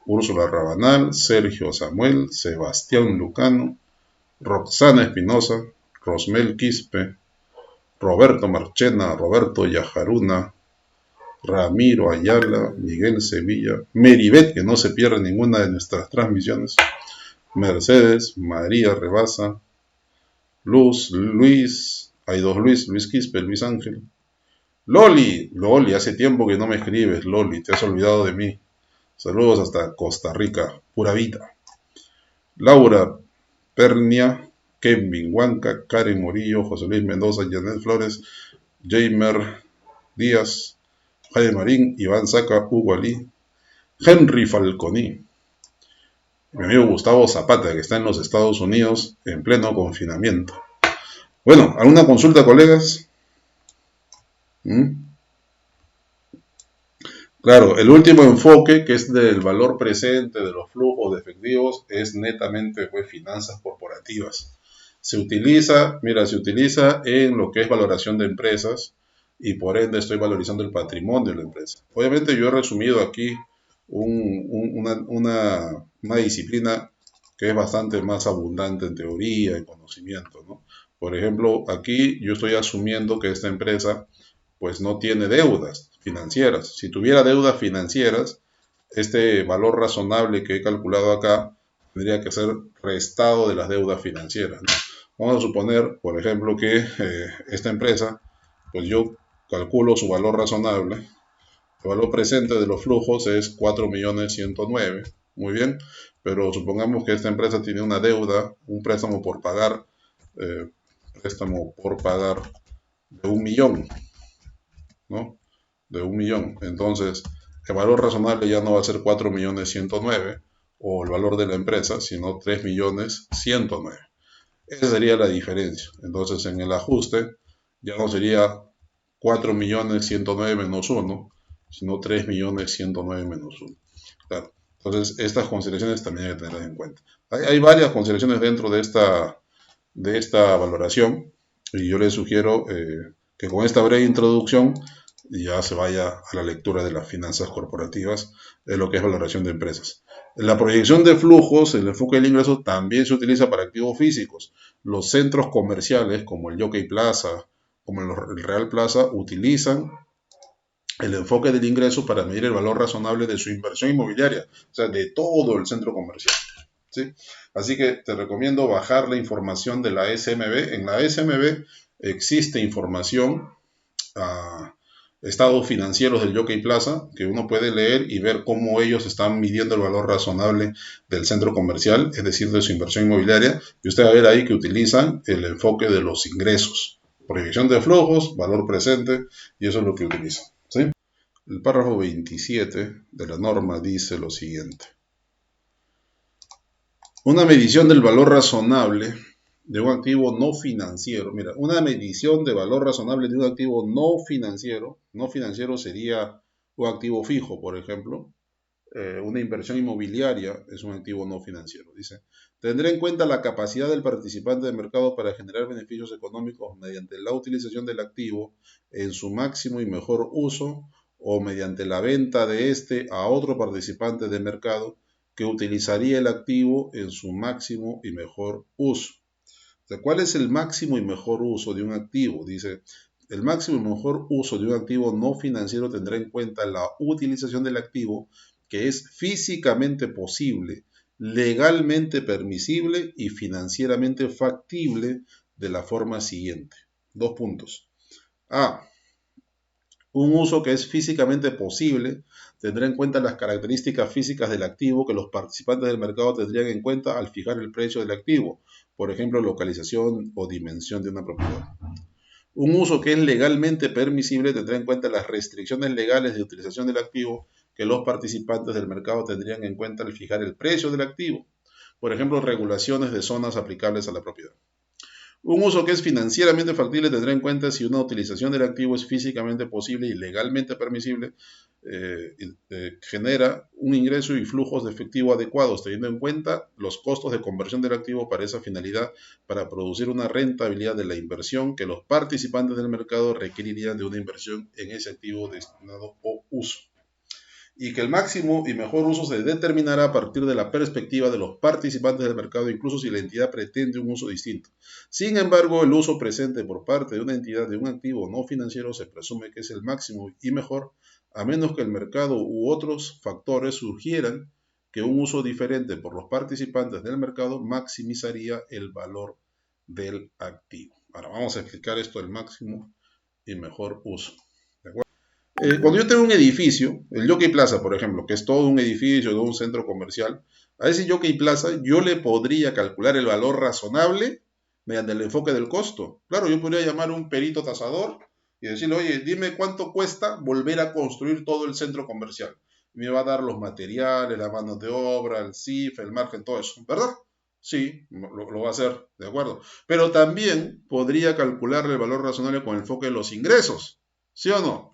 Speaker 1: Úrsula Rabanal, Sergio Samuel, Sebastián Lucano, Roxana Espinosa, Rosmel Quispe, Roberto Marchena, Roberto Yajaruna, Ramiro Ayala, Miguel Sevilla, Meribet, que no se pierde ninguna de nuestras transmisiones, Mercedes, María Rebasa, Luz, Luis, hay dos Luis Quispe, Luis Ángel, Loli, hace tiempo que no me escribes, Loli, te has olvidado de mí. Saludos hasta Costa Rica, pura vida. Laura Pernia, Kevin Huanca, Karen Morillo, José Luis Mendoza, Janet Flores, Jamer Díaz, Jaime Marín, Iván Saca, Hugo Ali, Henry Falconi, mi amigo Gustavo Zapata, que está en los Estados Unidos en pleno confinamiento. Bueno, ¿alguna consulta, colegas? Claro, el último enfoque, que es del valor presente de los flujos de efectivos, es netamente finanzas corporativas. Se utiliza en lo que es valoración de empresas y por ende estoy valorizando el patrimonio de la empresa. Obviamente yo he resumido aquí una disciplina que es bastante más abundante en teoría, en conocimiento, ¿no? Por ejemplo, aquí yo estoy asumiendo que esta empresa pues no tiene deudas financieras. Si tuviera deudas financieras, este valor razonable que he calculado acá tendría que ser restado de las deudas financieras, ¿no? Vamos a suponer, por ejemplo, que esta empresa, pues yo calculo su valor razonable, el valor presente de los flujos es 4.109.000, muy bien, pero supongamos que esta empresa tiene una deuda, un préstamo por pagar de 1.000.000, ¿no? De 1.000.000. Entonces, el valor razonable ya no va a ser 4.109.000 o el valor de la empresa, sino 3.109.000. Esa sería la diferencia. Entonces, en el ajuste ya no sería 4.109.000 menos 1, sino 3.109.000 menos 1. Claro. Entonces, estas consideraciones también hay que tenerlas en cuenta. Hay varias consideraciones dentro de esta valoración y yo les sugiero que con esta breve introducción ya se vaya a la lectura de las finanzas corporativas, de lo que es valoración de empresas. La proyección de flujos, el enfoque del ingreso, también se utiliza para activos físicos. Los centros comerciales, como el Jockey Plaza, como el Real Plaza, utilizan el enfoque del ingreso para medir el valor razonable de su inversión inmobiliaria, o sea, de todo el centro comercial, ¿sí? Así que te recomiendo bajar la información de la SMB. En la SMB existe información estados financieros del Jockey Plaza, que uno puede leer y ver cómo ellos están midiendo el valor razonable del centro comercial, es decir, de su inversión inmobiliaria, y usted va a ver ahí que utilizan el enfoque de los ingresos, proyección de flujos, valor presente, y eso es lo que utilizan, ¿sí? El párrafo 27 de la norma dice lo siguiente. Una medición del valor razonable de un activo no financiero. Mira, una medición de valor razonable de un activo no financiero sería un activo fijo, por ejemplo. Una inversión inmobiliaria es un activo no financiero. Dice, tendrá en cuenta la capacidad del participante de mercado para generar beneficios económicos mediante la utilización del activo en su máximo y mejor uso o mediante la venta de este a otro participante de mercado que utilizaría el activo en su máximo y mejor uso. O sea, ¿cuál es el máximo y mejor uso de un activo? Dice, el máximo y mejor uso de un activo no financiero tendrá en cuenta la utilización del activo que es físicamente posible, legalmente permisible y financieramente factible de la forma siguiente. Dos puntos. A. Un uso que es físicamente posible tendrá en cuenta las características físicas del activo que los participantes del mercado tendrían en cuenta al fijar el precio del activo, por ejemplo, localización o dimensión de una propiedad. Un uso que es legalmente permisible tendrá en cuenta las restricciones legales de utilización del activo que los participantes del mercado tendrían en cuenta al fijar el precio del activo, por ejemplo, regulaciones de zonas aplicables a la propiedad. Un uso que es financieramente factible tendrá en cuenta si una utilización del activo es físicamente posible y legalmente permisible, genera un ingreso y flujos de efectivo adecuados, teniendo en cuenta los costos de conversión del activo para esa finalidad, para producir una rentabilidad de la inversión que los participantes del mercado requerirían de una inversión en ese activo destinado o uso. Y que el máximo y mejor uso se determinará a partir de la perspectiva de los participantes del mercado, incluso si la entidad pretende un uso distinto. Sin embargo, el uso presente por parte de una entidad de un activo no financiero se presume que es el máximo y mejor, a menos que el mercado u otros factores sugieran que un uso diferente por los participantes del mercado maximizaría el valor del activo. Ahora vamos a explicar esto del máximo y mejor uso. Cuando yo tengo un edificio, el Jockey Plaza, por ejemplo, que es todo un edificio de un centro comercial, a ese Jockey Plaza yo le podría calcular el valor razonable mediante el enfoque del costo. Claro, yo podría llamar a un perito tasador y decirle, oye, dime cuánto cuesta volver a construir todo el centro comercial. Me va a dar los materiales, las manos de obra, el CIF, el margen, todo eso, ¿verdad? Sí, lo va a hacer, de acuerdo. Pero también podría calcularle el valor razonable con el enfoque de los ingresos, ¿sí o no?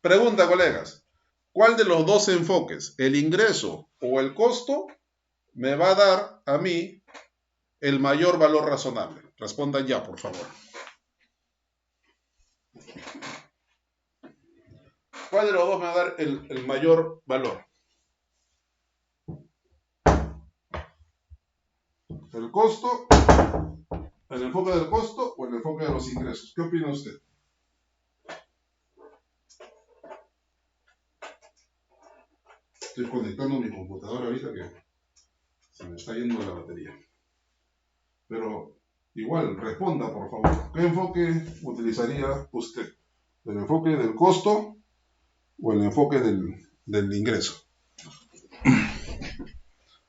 Speaker 1: Pregunta, colegas, ¿cuál de los dos enfoques, el ingreso o el costo, me va a dar a mí el mayor valor razonable? Respondan ya, por favor. ¿Cuál de los dos me va a dar el mayor valor? ¿El costo, el enfoque del costo o el enfoque de los ingresos? ¿Qué opina usted? Estoy conectando mi computadora ahorita que se me está yendo la batería. Pero igual, responda por favor. ¿Qué enfoque utilizaría usted? ¿El enfoque del costo o el enfoque del ingreso?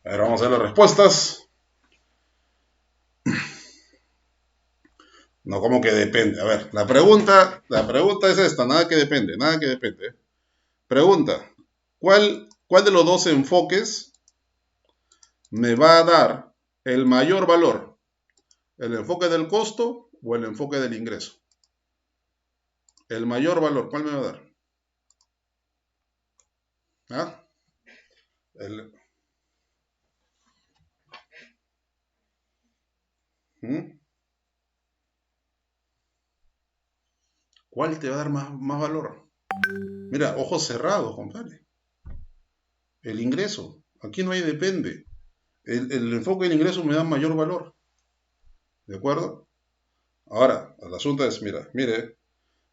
Speaker 1: A ver, vamos a ver las respuestas. No, como que depende. A ver, la pregunta es esta, nada que depende, nada que depende. Pregunta, ¿cuál de los dos enfoques me va a dar el mayor valor? ¿El enfoque del costo o el enfoque del ingreso? El mayor valor, ¿cuál me va a dar? ¿Ah? ¿Mm? ¿Cuál te va a dar más valor? Mira, ojos cerrados, compadre. El ingreso. Aquí no hay depende. El enfoque del ingreso me da mayor valor. ¿De acuerdo? Ahora, el asunto es, mire,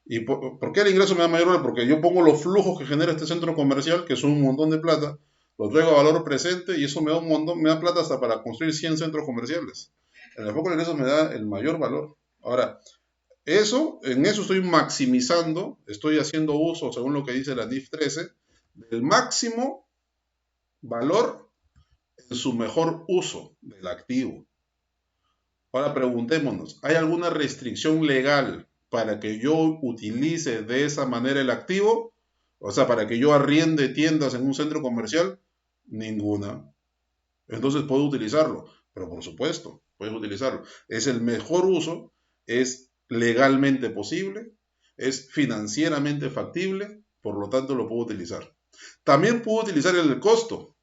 Speaker 1: ¿y por qué el ingreso me da mayor valor? Porque yo pongo los flujos que genera este centro comercial, que son un montón de plata, los traigo a valor presente y eso me da un montón, me da plata hasta para construir 100 centros comerciales. El enfoque del ingreso me da el mayor valor. Ahora, En eso estoy maximizando, estoy haciendo uso, según lo que dice la NIF 13, del máximo valor en su mejor uso del activo. Ahora preguntémonos, ¿hay alguna restricción legal para que yo utilice de esa manera el activo? O sea, para que yo arriende tiendas en un centro comercial, ninguna. Entonces puedo utilizarlo, pero por supuesto, puedes utilizarlo. Es el mejor uso, es legalmente posible, es financieramente factible, por lo tanto lo puedo utilizar. También puedo utilizar el costo,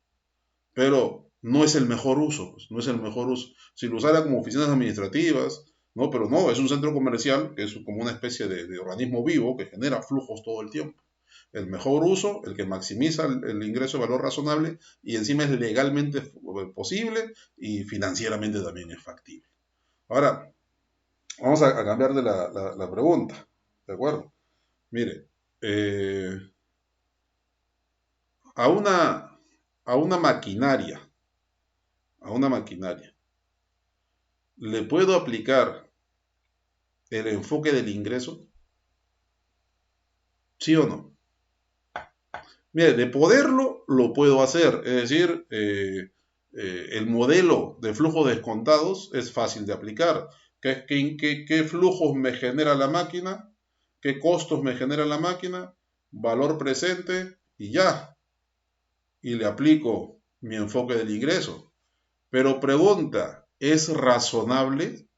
Speaker 1: pero no es el mejor uso, pues, no es el mejor uso. Si lo usara como oficinas administrativas, no, pero no, es un centro comercial que es como una especie de organismo vivo que genera flujos todo el tiempo. El mejor uso, el que maximiza el ingreso de valor razonable y encima es legalmente posible y financieramente también es factible. Ahora, vamos a cambiar de la pregunta, ¿de acuerdo? Mire, eh, a, una, a una maquinaria, a una maquinaria, ¿le puedo aplicar el enfoque del ingreso? ¿Sí o no? Mire, de poderlo, lo puedo hacer. Es decir, el modelo de flujos descontados es fácil de aplicar. ¿Qué flujos me genera la máquina? ¿Qué costos me genera la máquina? Valor presente y ya. Y le aplico mi enfoque del ingreso. Pero pregunta, ¿es razonable?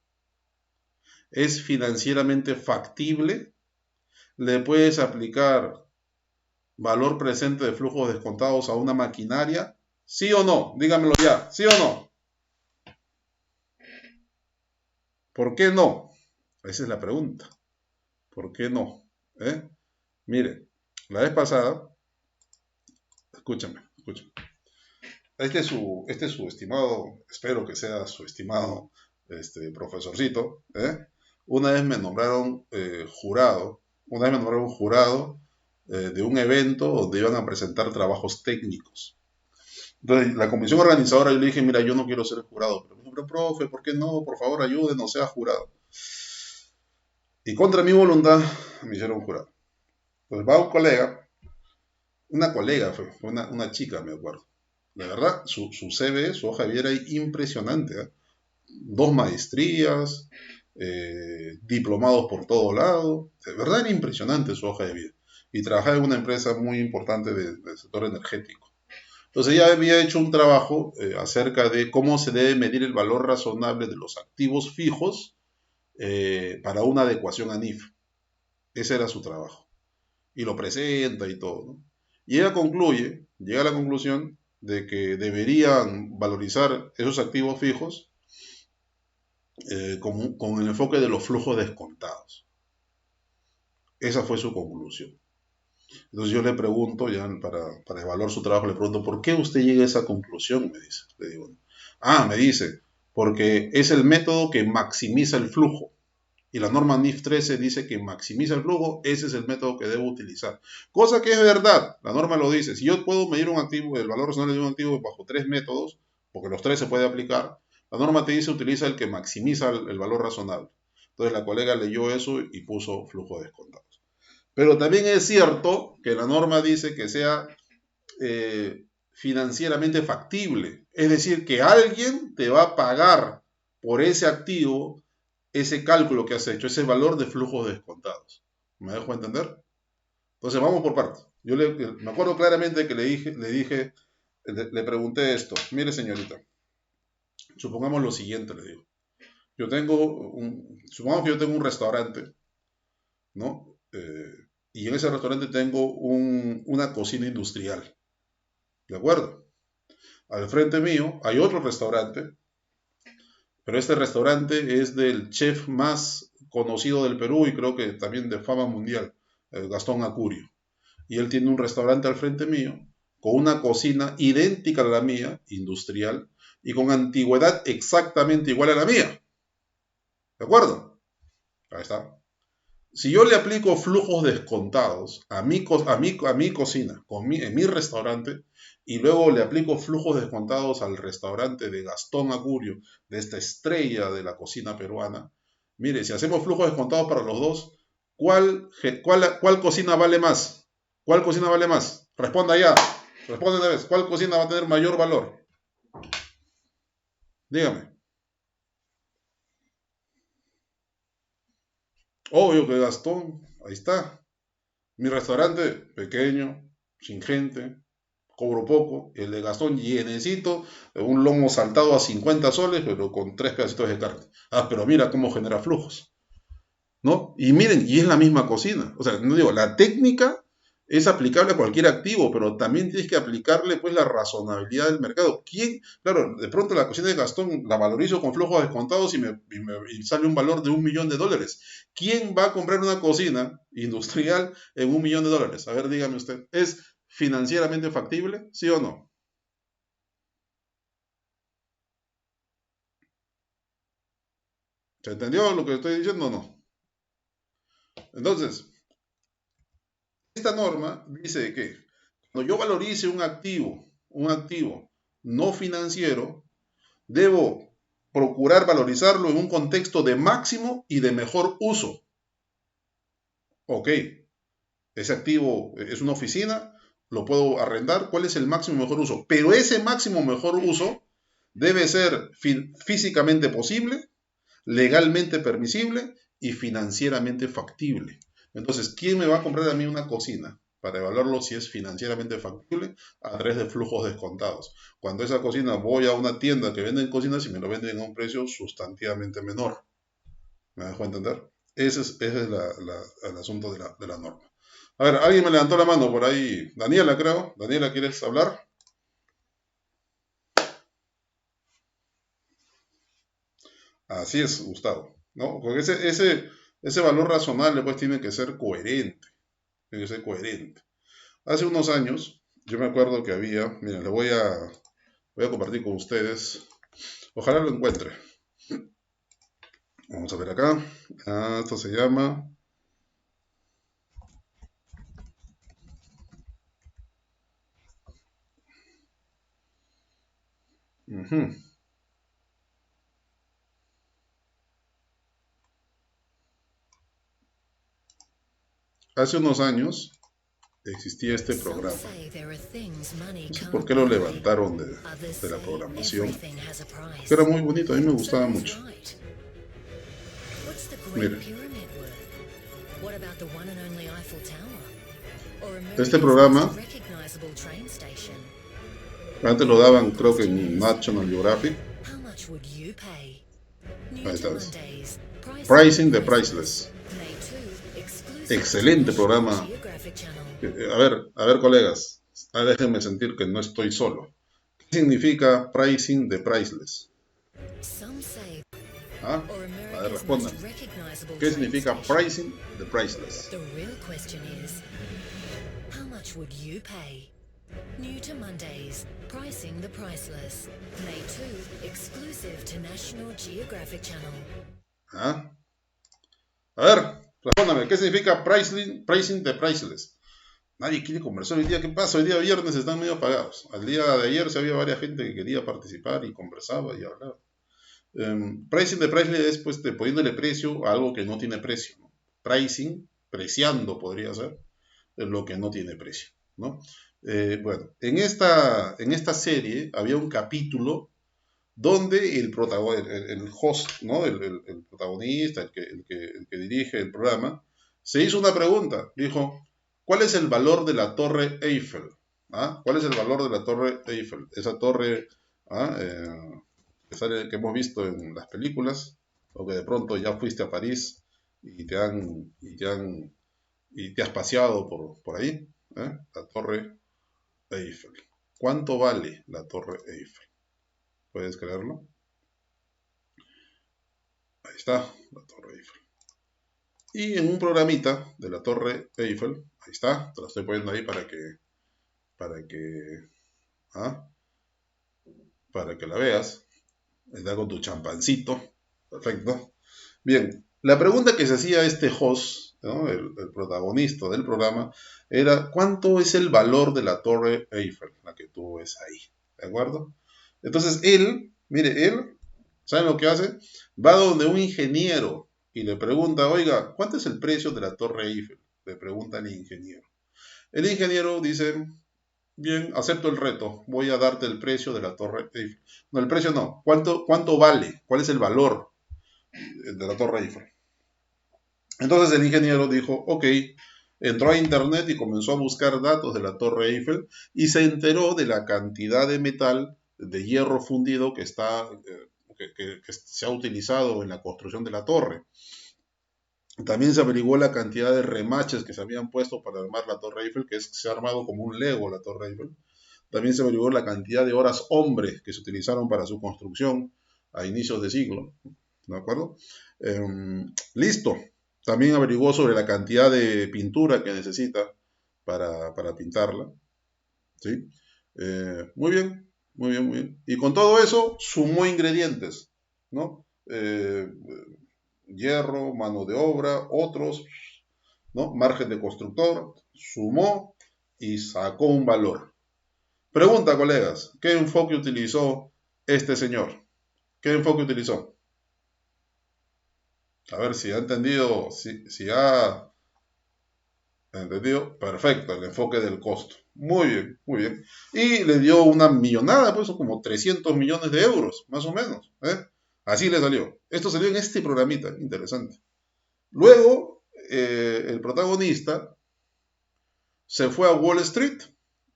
Speaker 1: ¿Es financieramente factible? ¿Le puedes aplicar valor presente de flujos descontados a una maquinaria? ¿Sí o no? Dígamelo ya, ¿sí o no? ¿Por qué no? Esa es la pregunta. ¿Por qué no? ¿Eh? Mire, la vez pasada, escúchame. Este es su estimado, espero que sea su estimado profesorcito. Una vez me nombraron jurado de un evento donde iban a presentar trabajos técnicos. Entonces, la comisión organizadora, yo le dije, mira, yo no quiero ser jurado. Pero me dijo, pero profe, ¿por qué no? Por favor, ayúdenos, sea jurado. Y contra mi voluntad, me hicieron jurado. Pues va un colega, una colega fue una chica, me acuerdo. La verdad, su CV, su hoja de vida era impresionante. 2 maestrías, diplomados por todo lado. De verdad era impresionante su hoja de vida. Y trabajaba en una empresa muy importante del sector energético. Entonces ya había hecho un trabajo acerca de cómo se debe medir el valor razonable de los activos fijos para una adecuación a NIF. Ese era su trabajo. Y lo presenta y todo, ¿no? Y ella llega a la conclusión de que deberían valorizar esos activos fijos con el enfoque de los flujos descontados. Esa fue su conclusión. Entonces yo le pregunto, ya para evaluar su trabajo, le pregunto, ¿por qué usted llega a esa conclusión? Me dice. Le digo, me dice, porque es el método que maximiza el flujo. Y la norma NIF 13 dice que maximiza el flujo, ese es el método que debo utilizar. Cosa que es verdad, la norma lo dice. Si yo puedo medir un activo, el valor razonable de un activo bajo 3 métodos, porque los 3 se puede aplicar, la norma te dice utiliza el que maximiza el valor razonable. Entonces la colega leyó eso y puso flujo descontado. Pero también es cierto que la norma dice que sea financieramente factible. Es decir, que alguien te va a pagar por ese activo, ese cálculo que has hecho, ese valor de flujos descontados. ¿Me dejo entender? Entonces vamos por partes. Me acuerdo claramente que le pregunté esto. Mire, señorita, supongamos lo siguiente, le digo. Supongamos que yo tengo un restaurante, ¿no? Y en ese restaurante tengo una cocina industrial, ¿de acuerdo? Al frente mío hay otro restaurante, pero este restaurante es del chef más conocido del Perú y creo que también de fama mundial, Gastón Acurio. Y él tiene un restaurante al frente mío con una cocina idéntica a la mía, industrial, y con antigüedad exactamente igual a la mía. ¿De acuerdo? Ahí está. Si yo le aplico flujos descontados a mi cocina, en mi restaurante, y luego le aplico flujos descontados al restaurante de Gastón Acurio, de esta estrella de la cocina peruana, Mire, si hacemos flujos descontados para los dos, ¿cuál cocina vale más? ¿Cuál cocina vale más? Responda ya. Responde una vez. ¿Cuál cocina va a tener mayor valor? Dígame. Obvio que Gastón. Ahí está. Mi restaurante, pequeño, sin gente, cobro poco. El de Gastón, llenecito, un lomo saltado a 50 soles, pero con 3 pedacitos de carne. Ah, pero mira cómo genera flujos, ¿no? Y miren, y es la misma cocina. O sea, no digo, la técnica es aplicable a cualquier activo, pero también tienes que aplicarle pues la razonabilidad del mercado. ¿Quién? Claro, de pronto la cocina de Gastón la valorizo con flujos descontados y sale un valor de $1.000.000. ¿Quién va a comprar una cocina industrial en $1.000.000? A ver, dígame usted, ¿es financieramente factible? ¿Sí o no? ¿Se entendió lo que estoy diciendo o no? Entonces, esta norma dice que cuando yo valorice un activo no financiero, debo procurar valorizarlo en un contexto de máximo y de mejor uso. Ok, ese activo es una oficina, lo puedo arrendar, ¿cuál es el máximo mejor uso? Pero ese máximo mejor uso debe ser físicamente posible, legalmente permisible y financieramente factible. Entonces, ¿quién me va a comprar a mí una cocina? Para evaluarlo si es financieramente factible a través de flujos descontados. Cuando esa cocina voy a una tienda que venden cocinas y me lo venden a un precio sustantivamente menor. ¿Me dejo entender? Ese es el asunto de la norma. A ver, alguien me levantó la mano por ahí. Daniela, creo. Daniela, ¿quieres hablar? Así es, Gustavo. ¿No? Porque ese valor razonable pues tiene que ser coherente. Tiene que ser coherente. Hace unos años, yo me acuerdo que había, miren, voy a compartir con ustedes. Ojalá lo encuentre. Vamos a ver acá. Esto se llama. Ujú. Hace unos años existía este programa. No sé por qué lo levantaron de la programación. Que era muy bonito, a mí me gustaba mucho. Mire, este programa antes lo daban creo que en National Geographic. Ahí está. Pricing the Priceless. Excelente programa. A ver colegas, déjenme sentir que no estoy solo. ¿Qué significa Pricing the Priceless? ¿Ah? A ver, respondan. ¿Qué significa Pricing the Priceless? New to Mondays, Pricing the Priceless. May 2, exclusive to National Geographic Channel. ¿Ah? A ver, respóndame, ¿qué significa pricing the priceless? Nadie quiere conversar hoy día. ¿Qué pasa? Hoy día viernes están medio apagados. Al día de ayer se había varias gente que quería participar y conversaba y hablaba. Pricing the priceless es pues poniéndole precio a algo que no tiene precio, ¿no? Pricing, preciando podría ser, es lo que no tiene precio, ¿no? Bueno, en esta serie había un capítulo donde el host, ¿no? El protagonista, el que dirige el programa, se hizo una pregunta. Dijo, ¿cuál es el valor de la Torre Eiffel? ¿Ah? ¿Cuál es el valor de la Torre Eiffel? Esa torre, ¿ah? Que hemos visto en las películas, o que de pronto ya fuiste a París y te has paseado por ahí. La Torre Eiffel. ¿Cuánto vale la Torre Eiffel? ¿Puedes creerlo? Ahí está, la Torre Eiffel. Y en un programita de la Torre Eiffel, ahí está, te lo estoy poniendo ahí para que, ¿ah? Para que la veas. Está con tu champancito. Perfecto. Bien, la pregunta que se hacía este host, ¿no? El protagonista del programa, era ¿cuánto es el valor de la Torre Eiffel, la que tú ves ahí? ¿De acuerdo? Entonces él, mire, él, ¿saben lo que hace? Va donde un ingeniero y le pregunta, oiga, ¿cuánto es el precio de la Torre Eiffel? Le pregunta el ingeniero. El ingeniero dice, bien, acepto el reto, voy a darte el precio de la Torre Eiffel. No, el precio no, ¿cuánto vale? ¿Cuál es el valor de la Torre Eiffel? Entonces el ingeniero dijo, ok, entró a internet y comenzó a buscar datos de la Torre Eiffel y se enteró de la cantidad de metal, de hierro fundido que se ha utilizado en la construcción de la torre. También se averiguó la cantidad de remaches que se habían puesto para armar la Torre Eiffel, se ha armado como un Lego la Torre Eiffel. También se averiguó la cantidad de horas hombre que se utilizaron para su construcción a inicios de siglo. ¿De acuerdo? Listo. También averiguó sobre la cantidad de pintura que necesita para pintarla. ¿Sí? Muy bien, muy bien, muy bien. Y con todo eso sumó ingredientes, ¿no? Hierro, mano de obra, otros, ¿no? Margen de constructor, sumó y sacó un valor. Pregunta, colegas, ¿qué enfoque utilizó este señor? ¿Qué enfoque utilizó? A ver si ha entendido, si ha entendido, perfecto, el enfoque del costo. Muy bien, muy bien. Y le dio una millonada, pues como 300 millones de euros, más o menos. Así le salió. Esto salió en este programita, interesante. Luego, el protagonista se fue a Wall Street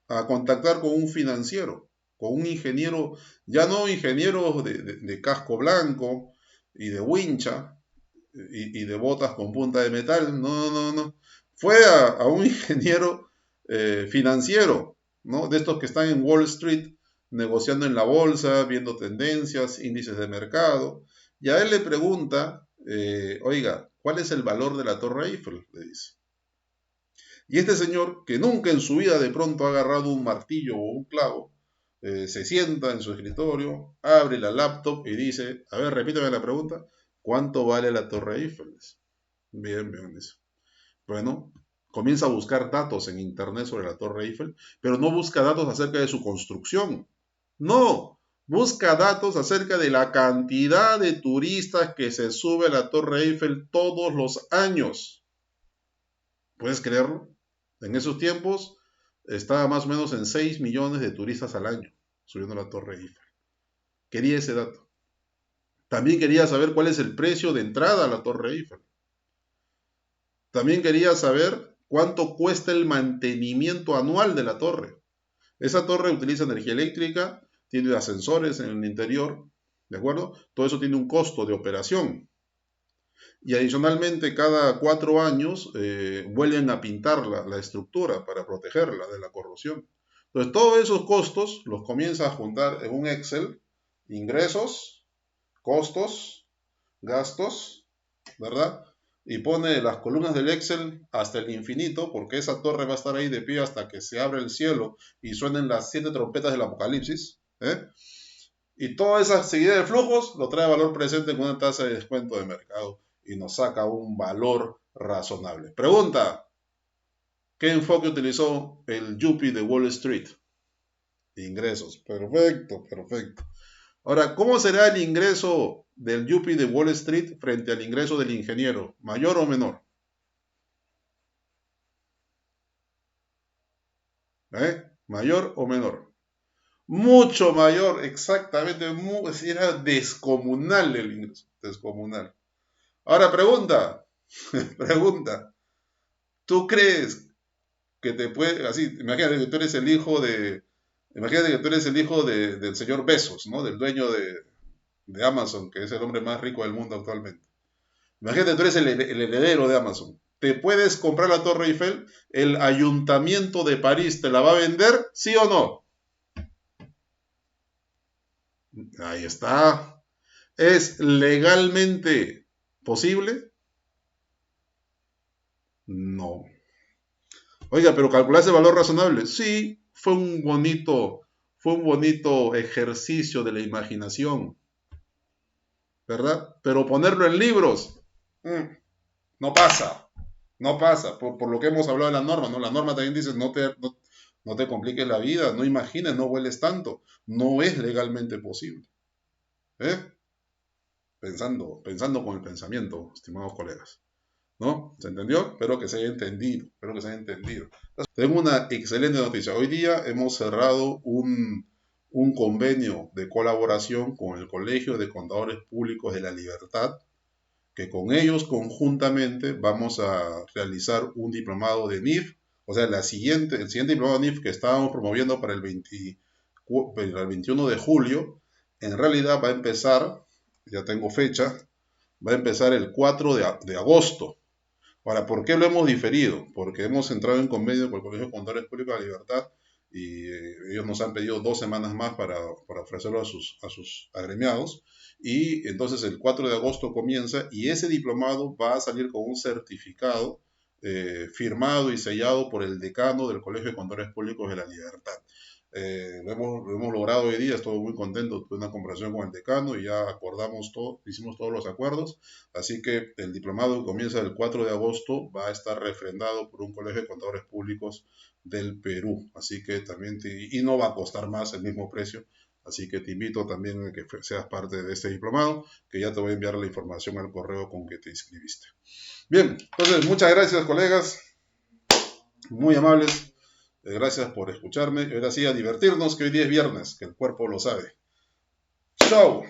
Speaker 1: a contactar con un financiero, con un ingeniero, ya no ingeniero de casco blanco y de wincha y de botas con punta de metal, no, no, no. Fue a un ingeniero financiero, ¿no? De estos que están en Wall Street negociando en la bolsa, viendo tendencias, índices de mercado, y a él le pregunta, oiga, ¿cuál es el valor de la Torre Eiffel? Le dice. Y este señor, que nunca en su vida de pronto ha agarrado un martillo o un clavo, se sienta en su escritorio, abre la laptop y dice, a ver, repítame la pregunta, ¿cuánto vale la Torre Eiffel? Bien, bien, dice. Bueno, comienza a buscar datos en internet sobre la Torre Eiffel, pero no busca datos acerca de su construcción. No, busca datos acerca de la cantidad de turistas que se sube a la Torre Eiffel todos los años. ¿Puedes creerlo? En esos tiempos estaba más o menos en 6 millones de turistas al año subiendo a la Torre Eiffel. Quería ese dato. También quería saber cuál es el precio de entrada a la Torre Eiffel. También quería saber cuánto cuesta el mantenimiento anual de la torre. Esa torre utiliza energía eléctrica, tiene ascensores en el interior, ¿de acuerdo? Todo eso tiene un costo de operación. Y adicionalmente, cada 4 años vuelven a pintar la estructura para protegerla de la corrosión. Entonces, todos esos costos los comienza a juntar en un Excel, ingresos, costos, gastos, ¿verdad? Y pone las columnas del Excel hasta el infinito, porque esa torre va a estar ahí de pie hasta que se abra el cielo y suenen las 7 trompetas del apocalipsis. Y toda esa seguida de flujos lo trae a valor presente con una tasa de descuento de mercado y nos saca un valor razonable. Pregunta, ¿qué enfoque utilizó el Yuppie de Wall Street? Ingresos. Perfecto, perfecto. Ahora, ¿cómo será el ingreso del Yuppie de Wall Street frente al ingreso del ingeniero? ¿Mayor o menor? ¿Mayor o menor? Mucho mayor, exactamente. Era descomunal el ingreso. Descomunal. Ahora pregunta, pregunta. ¿Tú crees que te puede, así, imagínate que tú eres el hijo del señor Bezos, ¿no? Del dueño de Amazon, que es el hombre más rico del mundo actualmente. Imagínate, tú eres el heredero de Amazon. ¿Te puedes comprar la Torre Eiffel? ¿El ayuntamiento de París te la va a vender? ¿Sí o no? Ahí está. ¿Es legalmente posible? No. Oiga, pero calcularse el valor razonable. Sí, fue un bonito ejercicio de la imaginación, ¿verdad? Pero ponerlo en libros, no pasa, no pasa, por lo que hemos hablado de la norma, ¿no? La norma también dice, no te compliques la vida, no imagines, no vueles tanto. No es legalmente posible. ¿Eh? pensando con el pensamiento, estimados colegas. ¿No? ¿Se entendió? Espero que se haya entendido. Espero que se haya entendido. Tengo una excelente noticia. Hoy día hemos cerrado un convenio de colaboración con el Colegio de Contadores Públicos de la Libertad, que con ellos conjuntamente vamos a realizar un diplomado de NIF, o sea, el siguiente diplomado de NIF que estábamos promoviendo para el 21 de julio, en realidad va a empezar, ya tengo fecha, va a empezar el 4 de agosto. Ahora, ¿por qué lo hemos diferido? Porque hemos entrado en convenio con el Colegio de Contadores Públicos de la Libertad y ellos nos han pedido 2 semanas más para ofrecerlo a sus agremiados. Y entonces el 4 de agosto comienza y ese diplomado va a salir con un certificado firmado y sellado por el decano del Colegio de Contadores Públicos de la Libertad. Lo hemos logrado hoy día, estoy muy contento, tuve una conversación con el decano y ya acordamos todo, hicimos todos los acuerdos, así que el diplomado que comienza el 4 de agosto va a estar refrendado por un colegio de contadores públicos del Perú, así que también, y no va a costar más el mismo precio, así que te invito también a que seas parte de este diplomado, que ya te voy a enviar la información al correo con que te inscribiste. Bien, entonces muchas gracias colegas, muy amables. Gracias por escucharme. Y ahora sí, a divertirnos, que hoy día es viernes, que el cuerpo lo sabe. ¡Chao!